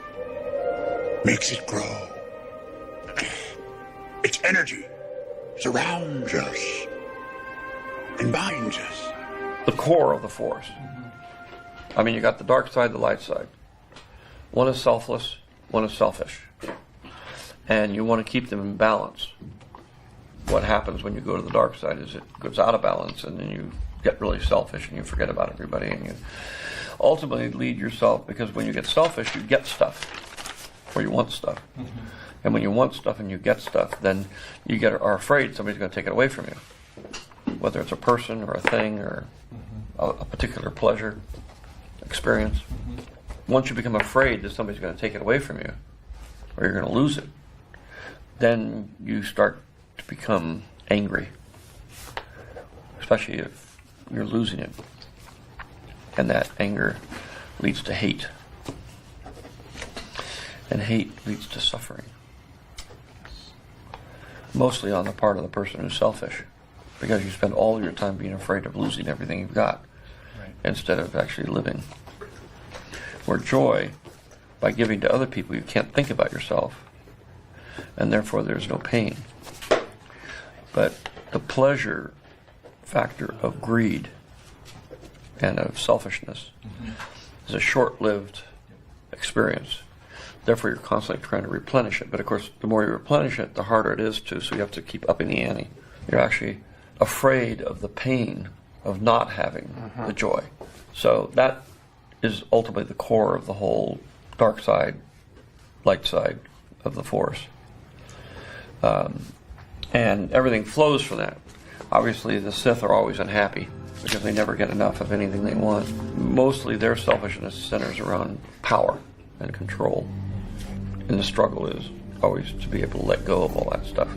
makes it grow. Its energy surrounds us and binds us. The core of the Force. I mean, you got the dark side, the light side. One is selfless, one is selfish. And you want to keep them in balance. What happens when you go to the dark side is it goes out of balance, and then you get really selfish and you forget about everybody, and you ultimately lead yourself, because when you get selfish, you get stuff, or you want stuff. Mm-hmm. And when you want stuff and you get stuff, then you are afraid somebody's going to take it away from you. Whether it's a person or a thing or a particular pleasure, experience. Mm-hmm. Once you become afraid that somebody's going to take it away from you, or you're going to lose it, then you start to become angry. Especially if you're losing it. And that anger leads to hate. And hate leads to suffering. Mostly on the part of the person who's selfish. Because you spend all your time being afraid of losing everything you've got. Right. Instead of actually living. Where joy, by giving to other people, you can't think about yourself, and therefore there's no pain. But the pleasure factor of greed and of selfishness is a short-lived experience. Therefore, you're constantly trying to replenish it. But of course, the more you replenish it, the harder it is to, so you have to keep upping the ante. You're actually afraid of the pain of not having the joy. So that is ultimately the core of the whole dark side, light side of the Force. And everything flows from that. Obviously, the Sith are always unhappy because they never get enough of anything they want. Mostly their selfishness centers around power and control. And the struggle is always to be able to let go of all that stuff.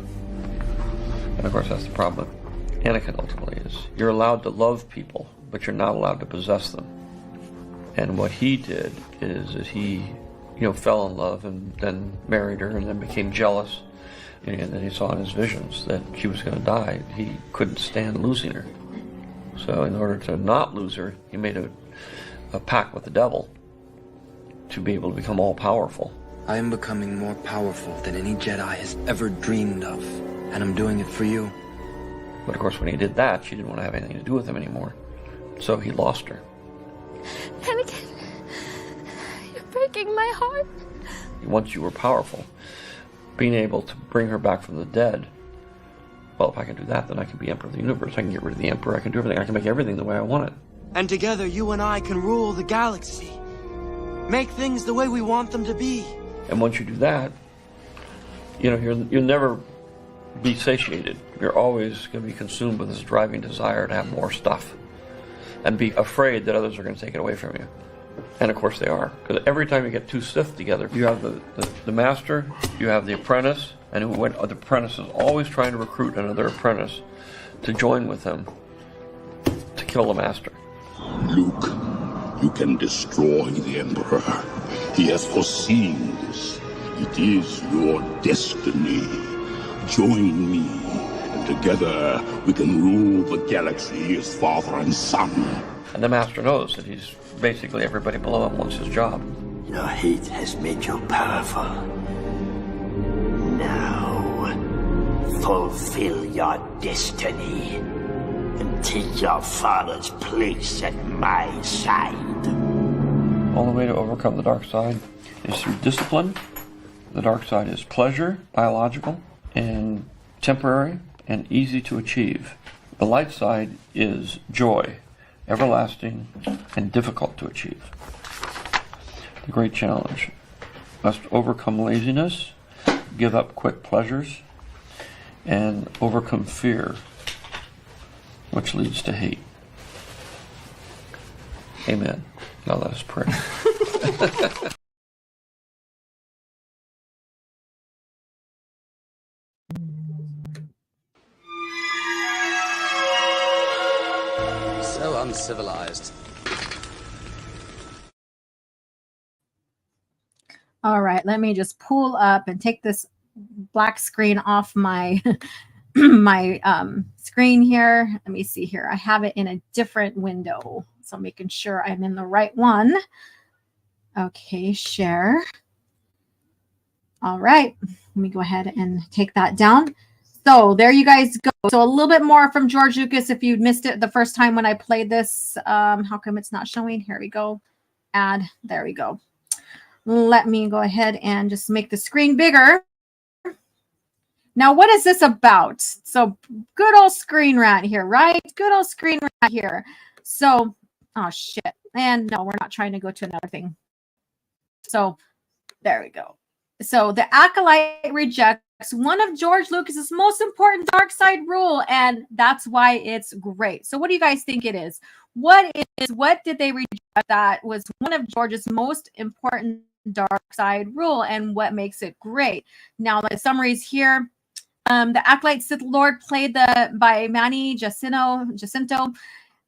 And of course, that's the problem with Anakin ultimately is you're allowed to love people, but you're not allowed to possess them. And what he did is that he, fell in love and then married her and then became jealous. And then he saw in his visions that she was going to die. He couldn't stand losing her. So in order to not lose her, he made a pact with the devil to be able to become all-powerful. I am becoming more powerful than any Jedi has ever dreamed of, and I'm doing it for you. But of course, when he did that, she didn't want to have anything to do with him anymore. So he lost her. Anakin, you're breaking my heart. Once you were powerful, being able to bring her back from the dead, well, if I can do that, then I can be Emperor of the Universe. I can get rid of the Emperor. I can do everything. I can make everything the way I want it. And together, you and I can rule the galaxy. Make things the way we want them to be. And once you do that, you'll never be satiated. You're always going to be consumed with this driving desire to have more stuff and be afraid that others are going to take it away from you. And of course they are. Because every time you get two Sith together, you have the master, you have the apprentice, and the apprentice is always trying to recruit another apprentice to join with him to kill the master. Luke, you can destroy the Emperor. He has foreseen this. It is your destiny. Join me, and together we can rule the galaxy as father and son. And the master knows that he's basically everybody below him wants his job. Your hate has made you powerful. Now, fulfill your destiny and take your father's place at my side. Only way to overcome the dark side is through discipline. The dark side is pleasure, biological, and temporary, and easy to achieve. The light side is joy, everlasting, and difficult to achieve. The great challenge must overcome laziness, give up quick pleasures, and overcome fear, which leads to hate. Amen. Now let us pray. So uncivilized. All right, let me just pull up and take this black screen off my my screen here. Let me see here. I have it in a different window, so I'm making sure I'm in the right one. Okay, share. All right, let me go ahead and take that down. So there you guys go. So a little bit more from George Lucas. If you missed it the first time when I played this, how come it's not showing? Here we go. Add. There we go. Let me go ahead and just make the screen bigger. Now, what is this about? So good old screen rant here, right? Good old screen rant here. So, oh, shit. And no, we're not trying to go to another thing. So there we go. So the Acolyte rejects one of George Lucas's most important dark side rule, and that's why it's great. So what do you guys think it is? What did they reject that was one of George's most important dark side rule, and what makes it great? Now the summaries here. The Acolyte Sith Lord, played by Manny Jacinto,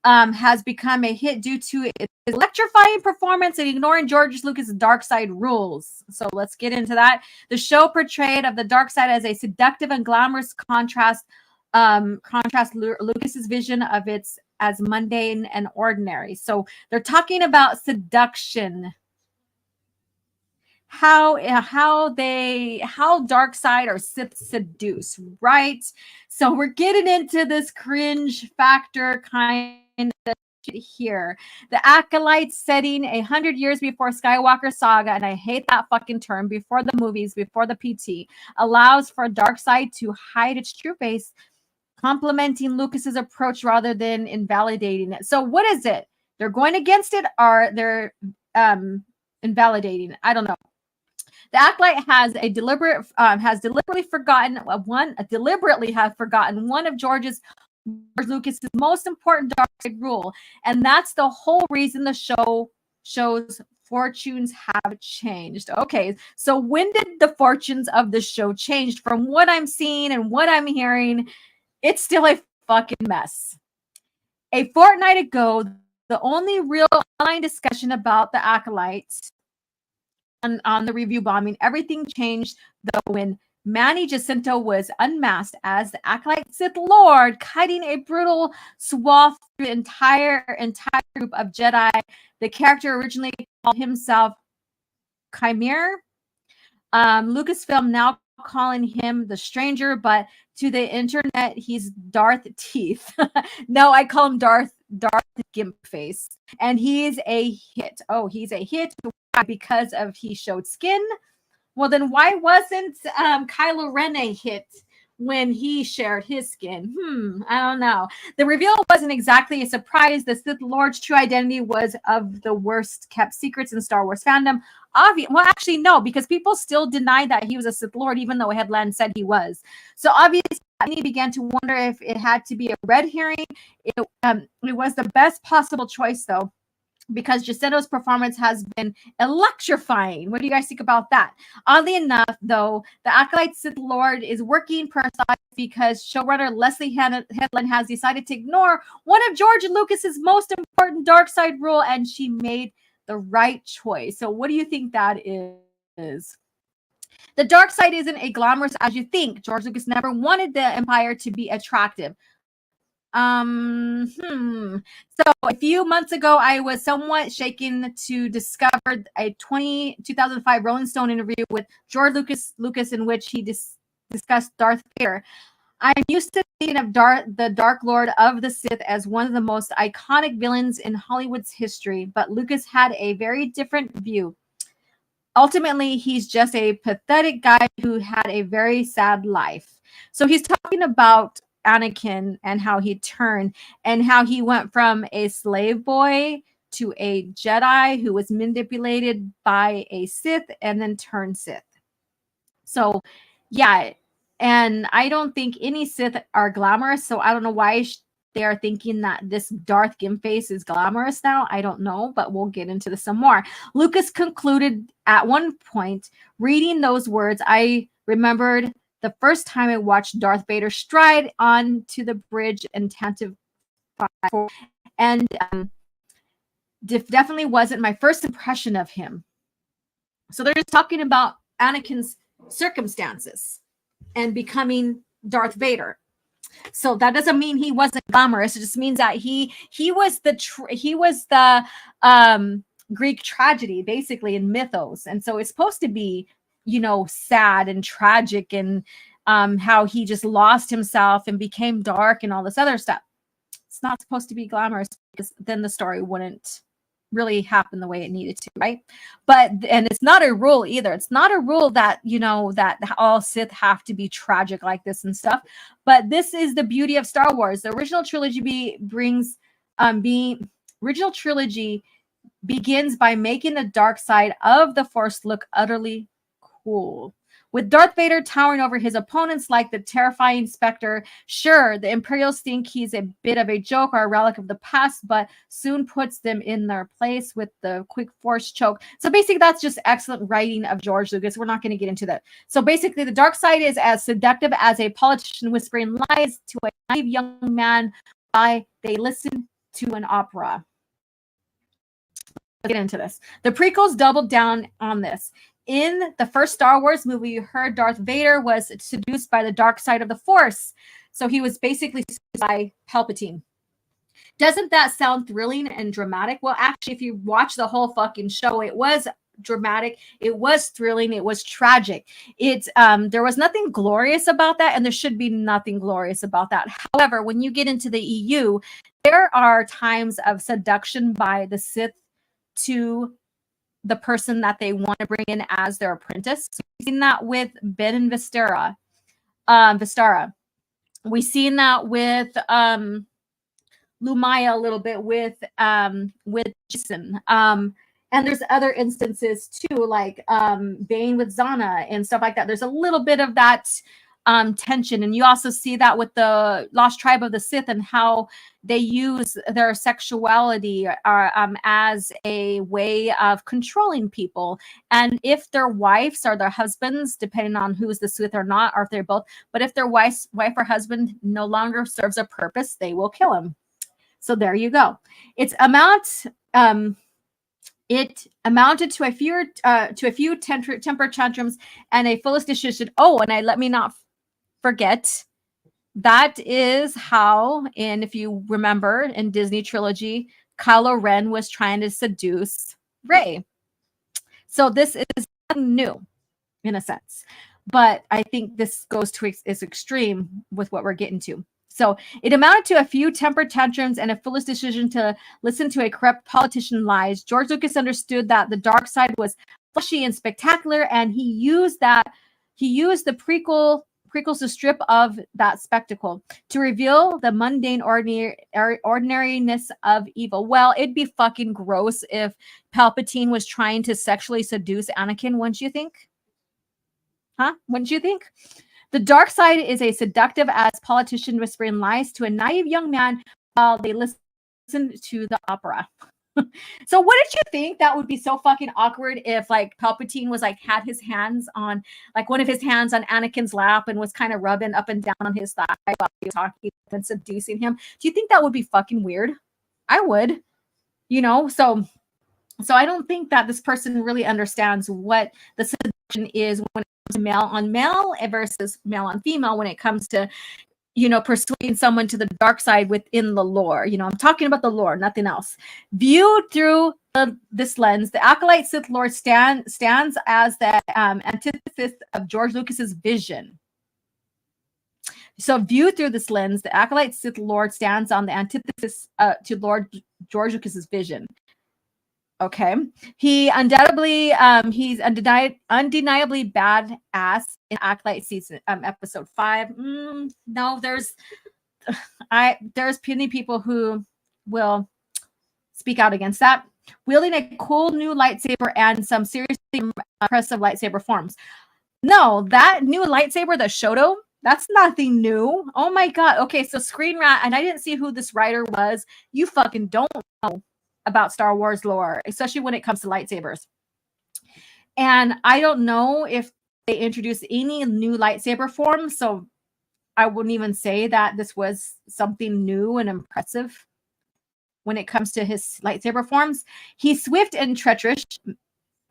has become a hit due to its electrifying performance and ignoring George Lucas' dark side rules. So let's get into that. The show portrayed of the dark side as a seductive and glamorous contrast Lucas's vision of it as mundane and ordinary. So they're talking about seduction. how dark side or Sith seduce, right? So we're getting into this cringe factor kind of here. The Acolyte setting 100 years before Skywalker saga, and I hate that fucking term, before the movies, before the PT, allows for dark side to hide its true face, complementing Lucas's approach rather than invalidating it. So what is it? They're going against it, or they're invalidating it? I don't know. The Acolyte has deliberately forgotten one of George Lucas's most important dark side rule, and that's the whole reason the show's fortunes have changed. Okay, so when did the fortunes of the show change? From what I'm seeing and what I'm hearing, it's still a fucking mess. A fortnight ago, the only real online discussion about the Acolyte on the review bombing, everything changed though when Manny Jacinto was unmasked as the Acolyte Sith Lord, cutting a brutal swath through the entire group of Jedi. The character originally called himself Chimera. Lucasfilm now calling him the Stranger, but to the internet, he's Darth Teeth. No, I call him Darth Gimp Face, and he's a hit. Oh, he's a hit because of he showed skin. Well, then why wasn't Kylo Ren a hit when he shared his skin? I don't know. The reveal wasn't exactly a surprise. The Sith Lord's true identity was of the worst kept secrets in Star Wars fandom. Well, actually, no, because people still denied that he was a Sith Lord, even though Headland said he was. So obviously, he began to wonder if it had to be a red herring. It was the best possible choice, though, because Jacinto's performance has been electrifying. What do you guys think about that? Oddly enough, though, the Acolyte Sith Lord is working per side because showrunner Leslie Headland has decided to ignore one of George Lucas's most important dark side rule, and she made the right choice. So what do you think that is? The dark side isn't as glamorous as you think. George Lucas never wanted the Empire to be attractive. So a few months ago, I was somewhat shaken to discover a 2005 Rolling Stone interview with George Lucas in which he discussed Darth Vader. I'm used to thinking of the Dark Lord of the Sith as one of the most iconic villains in Hollywood's history, but Lucas had a very different view. Ultimately, he's just a pathetic guy who had a very sad life. So he's talking about Anakin and how he turned and how he went from a slave boy to a Jedi who was manipulated by a Sith and then turned Sith. So, yeah. And I don't think any Sith are glamorous. So I don't know why they are thinking that this Darth Gimface is glamorous now. I don't know, but we'll get into this some more. Lucas concluded at one point, reading those words, I remembered the first time I watched Darth Vader stride onto the bridge in Tantive 5. And definitely wasn't my first impression of him. So they're just talking about Anakin's circumstances and becoming Darth Vader. So that doesn't mean he wasn't glamorous. It just means that he was the Greek tragedy, basically, in mythos. And so it's supposed to be, sad and tragic, and how he just lost himself and became dark and all this other stuff. It's not supposed to be glamorous, because then the story wouldn't really happen the way it needed to, right? And it's not a rule either. It's not a rule that that all Sith have to be tragic like this and stuff. But this is the beauty of Star Wars. The original trilogy begins by making the dark side of the Force look utterly cool. With Darth Vader towering over his opponents like the terrifying specter, sure, the Imperials think he's a bit of a joke or a relic of the past, but soon puts them in their place with the quick Force choke. So basically, that's just excellent writing of George Lucas. We're not going to get into that. So basically, the dark side is as seductive as a politician whispering lies to a naive young man while they listen to an opera. Let's get into this. The prequels doubled down on this. In the first Star Wars movie, you heard Darth Vader was seduced by the dark side of the Force. So he was basically seduced by Palpatine. Doesn't that sound thrilling and dramatic? Well, actually, if you watch the whole fucking show, it was dramatic. It was thrilling. It was tragic. There was nothing glorious about that, and there should be nothing glorious about that. However, when you get into the EU, there are times of seduction by the Sith to the person that they want to bring in as their apprentice. So we've seen that with Ben and Vistara. We've seen that with Lumaya a little bit with Jason. And there's other instances too, like Bane with Zana and stuff like that. There's a little bit of that tension, and you also see that with the Lost Tribe of the Sith and how they use their sexuality as a way of controlling people. And if their wives or their husbands, depending on who's the Sith or not, or if they're both, but if their wife or husband no longer serves a purpose, they will kill him. So there you go. It amounted to a few temper tantrums and a foolish decision. Oh, and let me not forget, that is how, and if you remember in Disney trilogy, Kylo Ren was trying to seduce Rey. So this is nothing new in a sense, but I think this goes to its extreme with what we're getting to. So it amounted to a few temper tantrums and a foolish decision to listen to a corrupt politician lies. George Lucas understood that the dark side was flashy and spectacular, and he used the prequels to strip of that spectacle to reveal the mundane ordinariness of evil. Well, it'd be fucking gross if Palpatine was trying to sexually seduce Anakin, wouldn't you think? Huh? Wouldn't you think? The dark side is a seductive as politician whispering lies to a naive young man while they listen to the opera. So what did you think? That would be so fucking awkward if like Palpatine was like had his hands on like one of his hands on Anakin's lap and was kind of rubbing up and down on his thigh while he was talking and seducing him. Do you think that would be fucking weird? I would, so I don't think that this person really understands what the seduction is when it comes to male on male versus male on female when it comes to persuading someone to the dark side within the lore. I'm talking about the lore, nothing else. Viewed through this lens, the Acolyte Sith Lord stands as the antithesis of George Lucas's vision. So viewed through this lens, the Acolyte Sith Lord stands on the antithesis to Lord George Lucas's vision. Okay. He's undeniably badass in Acolyte season episode 5. No, there's plenty of people who will speak out against that. Wielding a cool new lightsaber and some seriously impressive lightsaber forms. No, that new lightsaber, the Shoto, that's nothing new. Oh my god. Okay, so Screen Rat, and I didn't see who this writer was. You fucking don't know about Star Wars lore, especially when it comes to lightsabers. And I don't know if they introduced any new lightsaber forms, so I wouldn't even say that this was something new and impressive when it comes to his lightsaber forms. He's swift and treacherous,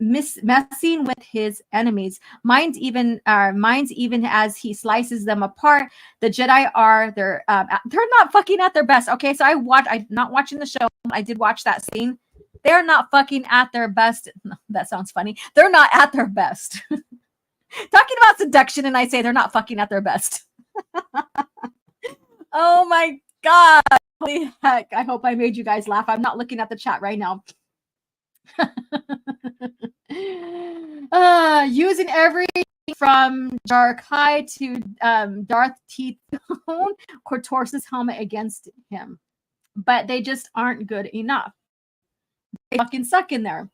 messing with his enemies. Mine's even as he slices them apart. The Jedi they're not fucking at their best. Okay, so I'm not watching the show. I did watch that scene. They're not fucking at their best. That sounds funny. They're not at their best. Talking about seduction, and I say they're not fucking at their best. Oh my god! Holy heck! I hope I made you guys laugh. I'm not looking at the chat right now. Using everything from Jarkai to Darth T-Tone, Cortosa's helmet against him, but they just aren't good enough. They fucking suck in there.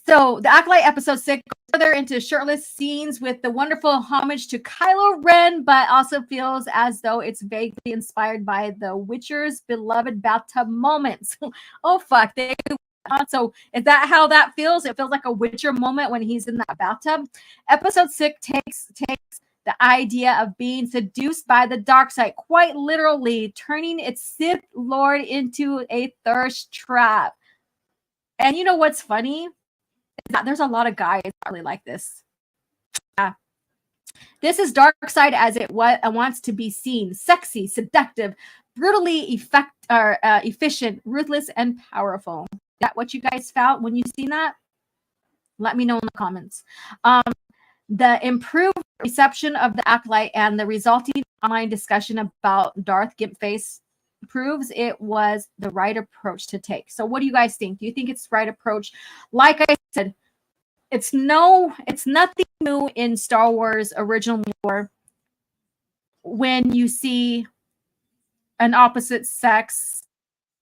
So the Acolyte episode 6 goes further into shirtless scenes with the wonderful homage to Kylo Ren, but also feels as though it's vaguely inspired by The Witcher's beloved bathtub moments. Oh fuck, so is that how that feels? It feels like a Witcher moment when he's in that bathtub. Episode 6 takes the idea of being seduced by the dark side, quite literally turning its Sith Lord into a thirst trap. And you know what's funny? There's a lot of guys that really like this. Yeah. This is dark side as it wants to be seen. Sexy, seductive, brutally efficient, ruthless, and powerful. Is that what you guys felt when you seen that? Let me know in the comments. The improved reception of the Acolyte and the resulting online discussion about Darth Gimpface proves it was the right approach to take. So what do you guys think? Do you think it's the right approach? Like I said, it's nothing new in Star Wars original lore when you see an opposite sex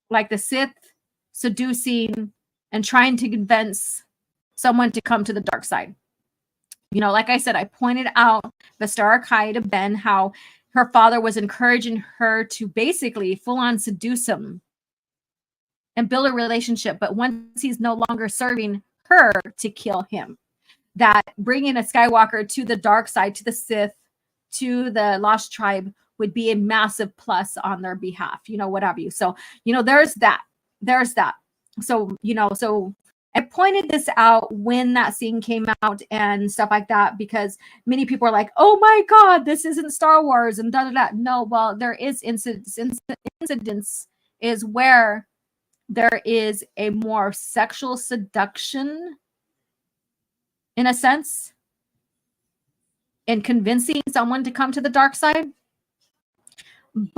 like the Sith seducing and trying to convince someone to come to the dark side. You know, like I said, I pointed out Vestara Kai to Ben how her father was encouraging her to basically full-on seduce him and build a relationship. But once he's no longer serving her, to kill him. That bringing a Skywalker to the dark side, to the Sith, to the Lost Tribe would be a massive plus on their behalf, you know, what have you. So, you know, there's that. So, you know, so I pointed this out when that scene came out and stuff like that, because many people are like, oh my God, this isn't Star Wars and da da da. No, well, there is incidents is where there is a more sexual seduction, in a sense, in convincing someone to come to the dark side.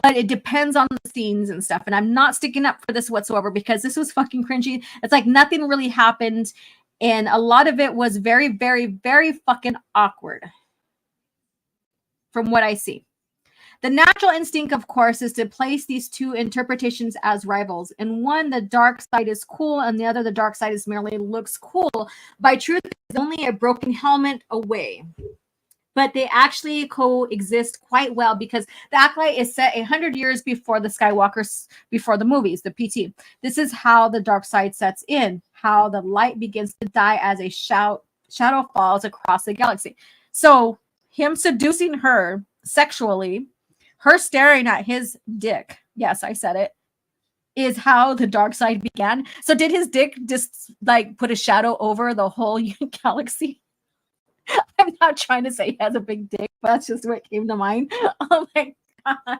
But it depends on the scenes and stuff. And I'm not sticking up for this whatsoever because this was fucking cringy. It's like nothing really happened. And a lot of it was very, very, very fucking awkward from what I see. The natural instinct, of course, is to place these two interpretations as rivals. And one, the dark side is cool, and the other, the dark side is merely looks cool. By truth, is only a broken helmet away. But they actually coexist quite well because the Acolyte is set 100 years before the Skywalkers, before the movies, the PT. This is how the dark side sets in, how the light begins to die as a shadow falls across the galaxy. So him seducing her sexually, her staring at his dick, yes, I said it, is how the dark side began. So did his dick just like put a shadow over the whole galaxy? I'm not trying to say he has a big dick, but that's just what came to mind. Oh my God.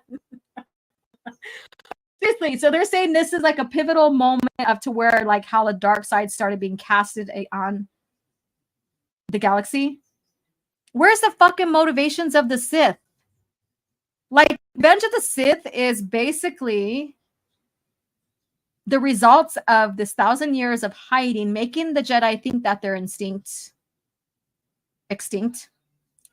Seriously, so they're saying this is like a pivotal moment of to where like how the dark side started being casted on the galaxy. Where's the fucking motivations of the Sith? Like, Revenge of the Sith is basically the results of this 1,000 years of hiding, making the Jedi think that they're extinct,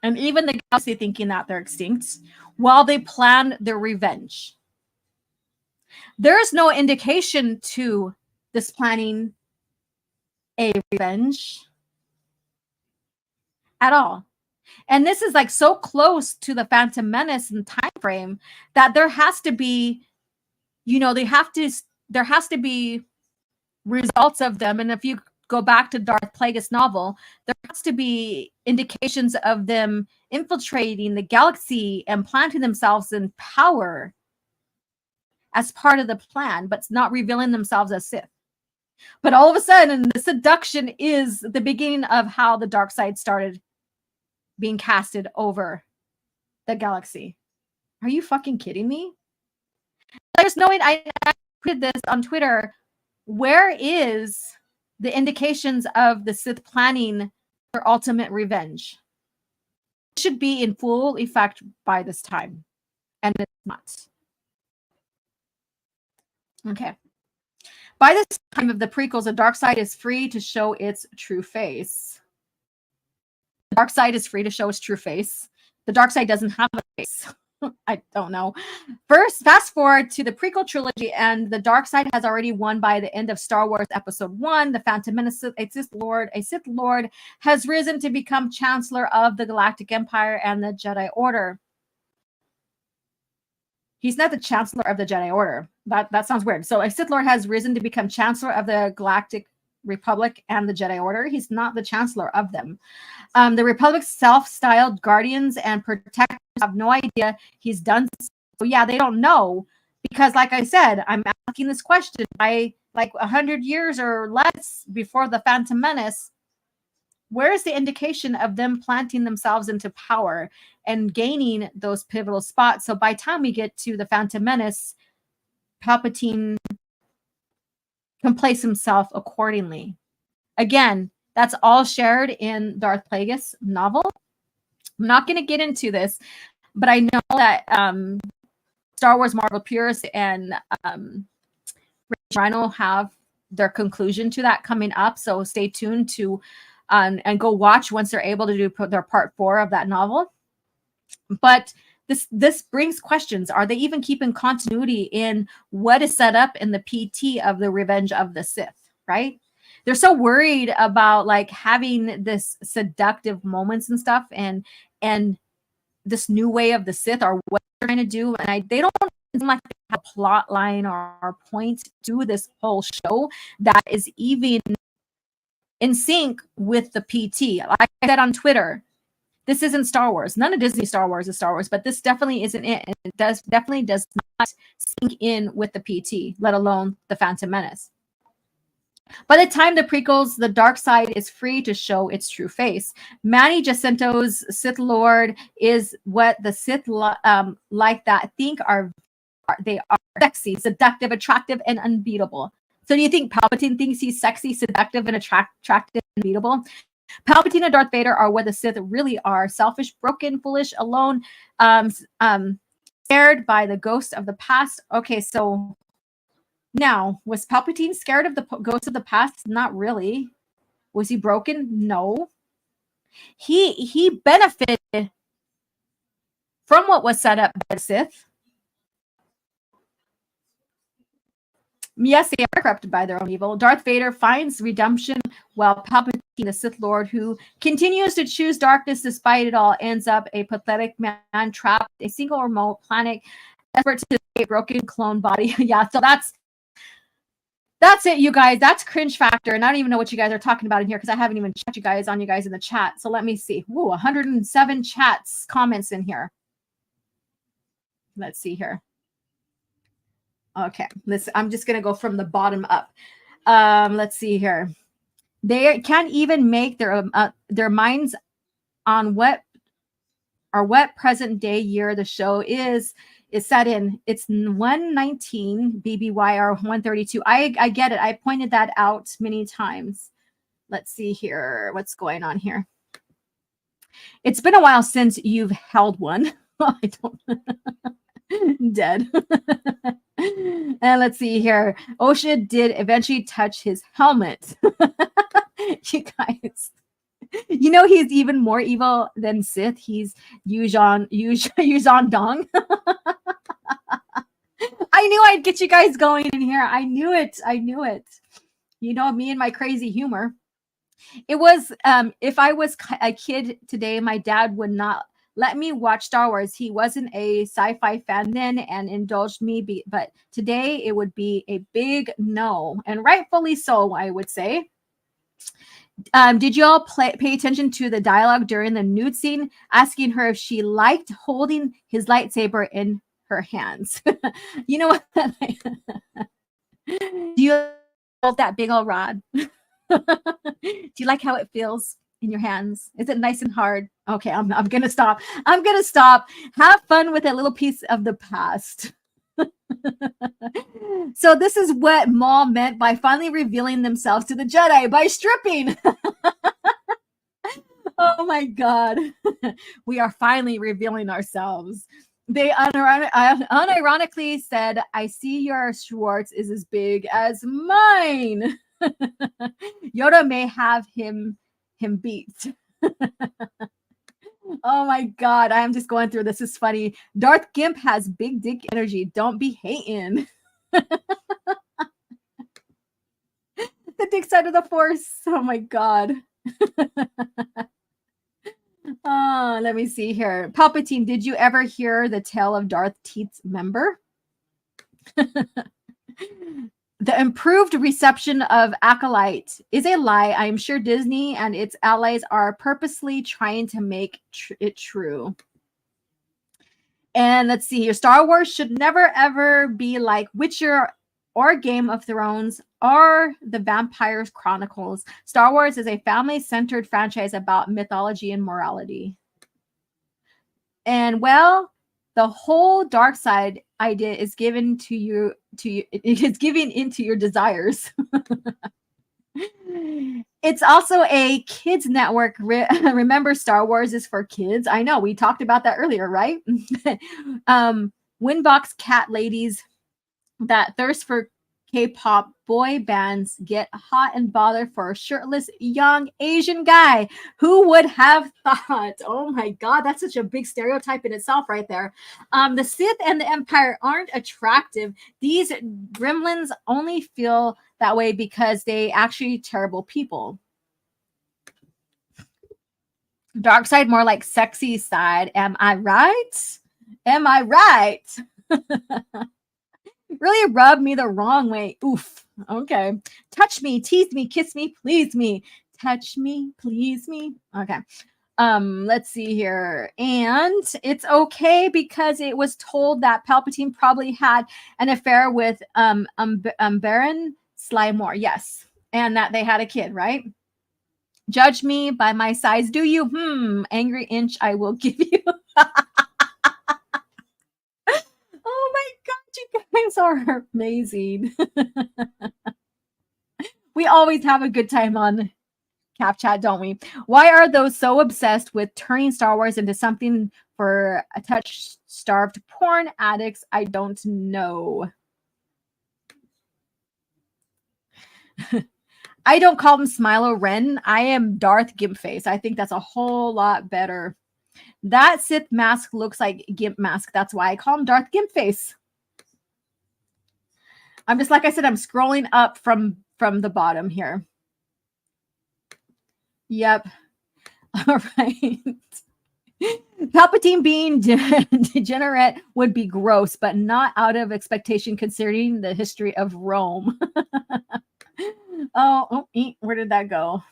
and even the galaxy thinking that they're extinct while they plan their revenge. There is no indication to this planning a revenge at all. And this is like so close to the Phantom Menace and time frame that there has to be, you know, there has to be results of them. And if you go back to Darth Plagueis novel, there has to be indications of them infiltrating the galaxy and planting themselves in power as part of the plan, but not revealing themselves as Sith. But all of a sudden, the seduction is the beginning of how the dark side started being casted over the galaxy. Are you fucking kidding me? There's no way. I put this on Twitter. Where is the indications of the Sith planning for ultimate revenge? It should be in full effect by this time, and it's not. Okay. By this time of the prequels, the dark side is free to show its true face. The dark side is free to show its true face. The dark side doesn't have a face. I don't know. First, fast forward to the prequel trilogy, and the dark side has already won by the end of Star Wars Episode 1. The Phantom Menace, a Sith Lord, has risen to become Chancellor of the Galactic Empire and the Jedi Order. He's not the Chancellor of the Jedi Order. That sounds weird. So a Sith Lord has risen to become Chancellor of the Galactic Republic and the Jedi Order. He's not the Chancellor of them. The Republic's self-styled guardians and protectors have no idea he's done so. Yeah, they don't know because, like I said, I'm asking this question by like 100 years or less before the Phantom Menace. Where is the indication of them planting themselves into power and gaining those pivotal spots? So by the time we get to the Phantom Menace, Palpatine can place himself accordingly. Again, That's all shared in Darth Plagueis novel. I'm not going to get into this, but I know that Star Wars Marvel Purists and Rhino have their conclusion to that coming up. So stay tuned to and go watch once they're able to do their part 4 of that novel. But this brings questions. Are they even keeping continuity in what is set up in the PT of the Revenge of the Sith, right? They're so worried about like having this seductive moments and stuff and this new way of the Sith or what they're trying to do. And they don't seem like they have a plot line or point to this whole show that is even in sync with the PT. Like I said on Twitter, this isn't Star Wars. None of Disney Star Wars is Star Wars, but this definitely isn't it. And it definitely does not sync in with the PT, let alone the Phantom Menace. By the time the prequels, the dark side is free to show its true face. Manny Jacinto's Sith Lord is what the Sith like that think they are sexy, seductive, attractive, and unbeatable. So do you think Palpatine thinks he's sexy, seductive, and attractive, and unbeatable? Palpatine and Darth Vader are what the Sith really are: selfish, broken, foolish, alone, scared by the ghost of the past. Okay, so now, was Palpatine scared of the ghost of the past? Not really. Was he broken? No. He benefited from what was set up by the Sith. Yes, they are corrupted by their own evil. Darth Vader finds redemption while Palpatine, the Sith Lord, who continues to choose darkness despite it all, ends up a pathetic man trapped a single remote planet, effort to escape broken clone body. Yeah, so that's it, you guys. That's Cringe Factor. And I don't even know what you guys are talking about in here because I haven't even checked you guys in the chat. So let me see. Ooh, 107 comments in here. Let's see here. Okay, I'm just gonna go from the bottom up. Let's see here. They can't even make their minds on what present day year the show is set in. It's 119 BBYR 132. I get it. I pointed that out many times. Let's see here. What's going on here? It's been a while since you've held one. I don't. Dead. And let's see here. Osha did eventually touch his helmet. You guys, you know he's even more evil than Sith. He's Yuzhan Dong. I knew I'd get you guys going in here. I knew it. You know me and my crazy humor. It was if I was a kid today, my dad would not let me watch Star Wars. He wasn't a sci-fi fan then and indulged me, but today it would be a big no, and rightfully so, I would say. Did you all pay attention to the dialogue during the nude scene, asking her if she liked holding his lightsaber in her hands? You know what? Do you hold that big old rod? Do you like how it feels in your hands? Is it nice and hard? Okay, I'm gonna stop. Have fun with a little piece of the past. So this is what Maul meant by finally revealing themselves to the Jedi by stripping. Oh my God. We are finally revealing ourselves. They unironically said, I see your Schwartz is as big as mine. Yoda may have him beat. Oh my God, I am just going through this. Is funny. Darth Gimp has big dick energy. Don't be hating. The dick side of the Force. Oh my God. Oh, let me see here. Palpatine, did you ever hear the tale of Darth Teet's member? The improved reception of Acolyte is a lie. I am sure Disney and its allies are purposely trying to make it true. And let's see here. Star Wars should never, ever be like Witcher or Game of Thrones or the Vampire Chronicles. Star Wars is a family-centered franchise about mythology and morality. And, well, the whole dark side idea is given to you. It's giving into your desires. It's also a kids network. Remember, Star Wars is for kids. I know we talked about that earlier, right? Winbox cat ladies that thirst for K-pop boy bands get hot and bothered for a shirtless young Asian guy. Who would have thought? Oh my God, that's such a big stereotype in itself, right there. The Sith and the Empire aren't attractive. These gremlins only feel that way because they actually terrible people. Dark side, more like sexy side. Am I right? Am I right? Really rubbed me the wrong way. Oof. Okay. Touch me, tease me, kiss me, please me. Touch me, please me. Okay. Let's see here. And it's okay because it was told that Palpatine probably had an affair with Baron Slymore. Yes. And that they had a kid, right? Judge me by my size, do you? Angry inch I will give you. Oh my God, you guys are amazing. We always have a good time on CAF Chat, don't we? Why are those so obsessed with turning Star Wars into something for a touch-starved porn addicts? I don't know. I don't call him Smilo Ren. I am Darth Gimpface. I think that's a whole lot better. That Sith mask looks like Gimp mask. That's why I call him Darth Gimpface. I'm just, like I said, I'm scrolling up from the bottom here. Yep. All right. Palpatine being degenerate would be gross, but not out of expectation considering the history of Rome. Where did that go?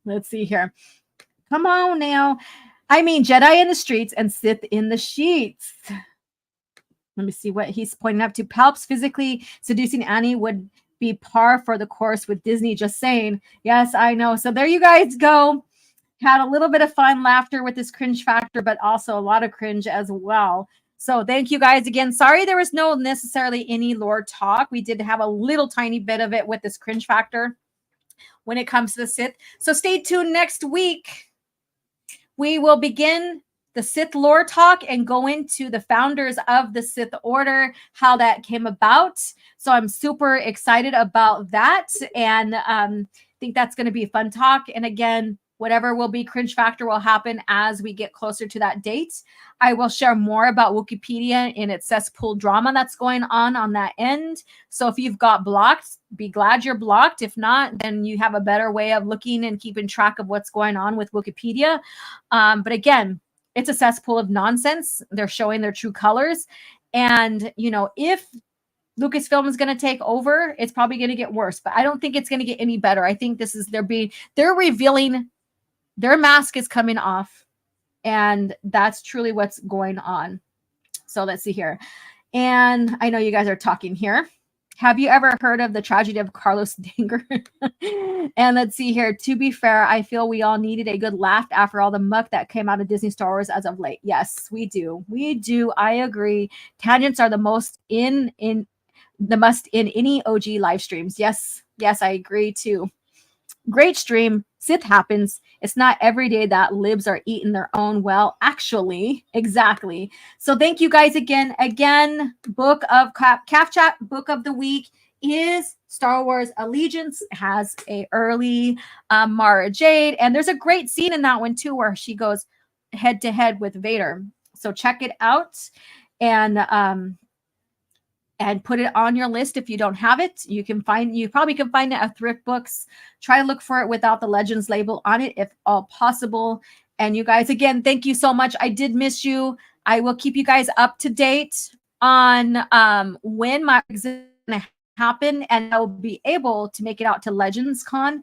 Let's see here. Come on now. I mean, Jedi in the streets and Sith in the sheets. Let me see what he's pointing up to. Palps physically seducing Annie would be par for the course with Disney. Just saying. Yes, I know. So there you guys go. Had a little bit of fun, laughter with this cringe factor, but also a lot of cringe as well. So thank you guys again. Sorry there was no necessarily any lore talk. We did have a little tiny bit of it with this cringe factor when it comes to the Sith. So stay tuned next week. We will begin the Sith lore talk and go into the founders of the Sith Order, how that came about. So I'm super excited about that. And think that's going to be a fun talk. And again, whatever will be cringe factor will happen as we get closer to that date. I will share more about Woookiepedia and its cesspool drama that's going on that end. So if you've got blocked, be glad you're blocked. If not, then you have a better way of looking and keeping track of what's going on with Woookiepedia. But again, it's a cesspool of nonsense. They're showing their true colors. And, you know, if Lucasfilm is going to take over, it's probably going to get worse. But I don't think it's going to get any better. I think this is they're revealing their mask is coming off, and that's truly what's going on. So let's see here. And I know you guys are talking here. Have you ever heard of the tragedy of Carlos Danger? And let's see here. To be fair, I feel we all needed a good laugh after all the muck that came out of Disney Star Wars as of late. Yes, we do. We do. I agree. Tangents are the most in any OG live streams. Yes, I agree too. Great stream. Sith happens. It's not every day that libs are eating their own. Well, actually, exactly. So thank you guys again. Again, book of CAF Chat, book of the week is Star Wars Allegiance. It has a early Mara Jade. And there's a great scene in that one too, where she goes head to head with Vader. So check it out. And put it on your list if you don't have it. You probably can find it at thrift books. Try to look for it without the Legends label on it if all possible. And you guys, again, thank you so much. I did miss you. I will keep you guys up to date on when my exam is going to happen, and I will be able to make it out to Legends Con.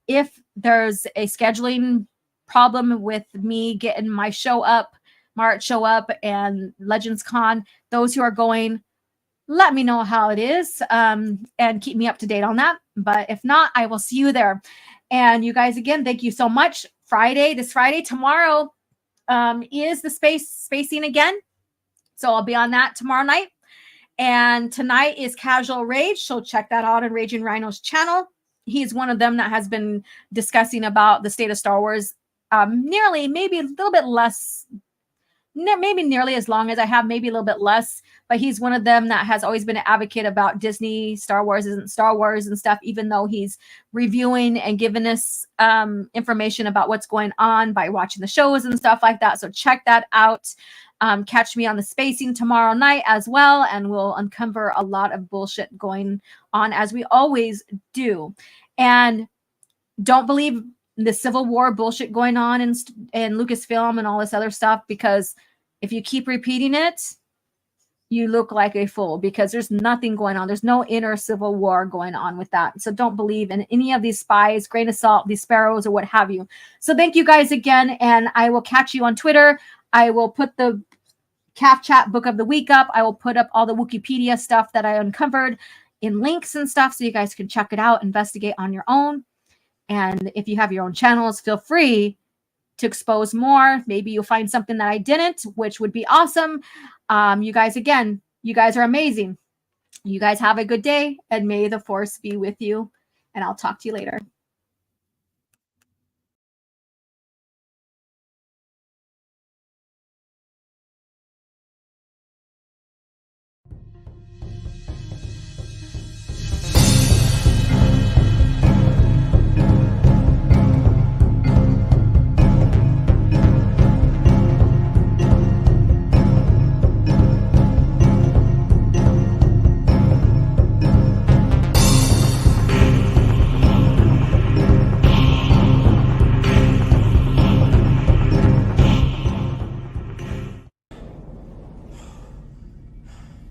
If there's a scheduling problem with me getting my March show up and Legends Con, those who are going, let me know how it is and keep me up to date on that. But if not, I will see you there. And you guys, again, thank you so much. This Friday, tomorrow is the spacing again. So I'll be on that tomorrow night. And tonight is Casual Rage. So check that out on Raging Rhino's channel. he's one of them that has been discussing about the state of Star Wars nearly, maybe a little bit less, maybe nearly as long as I have, maybe a little bit less, but he's one of them that has always been an advocate about Disney, Star Wars isn't Star Wars and stuff, even though he's reviewing and giving us information about what's going on by watching the shows and stuff like that. So check that out. Catch me on the spacing tomorrow night as well, and we'll uncover a lot of bullshit going on as we always do. And don't believe the Civil War bullshit going on in Lucasfilm and all this other stuff, because if you keep repeating it, you look like a fool, because there's nothing going on. There's no inner Civil War going on with that. So don't believe in any of these spies, grain of salt, these sparrows, or what have you. So thank you guys again, and I will catch you on Twitter. I will put the CAF Chat Book of the Week up. I will put up all the Woookiepedia stuff that I uncovered in links and stuff, so you guys can check it out, investigate on your own. And if you have your own channels, feel free to expose more. Maybe you'll find something that I didn't, which would be awesome. You guys, again, you guys are amazing. You guys have a good day, and may the Force be with you. And I'll talk to you later.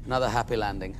Another happy landing.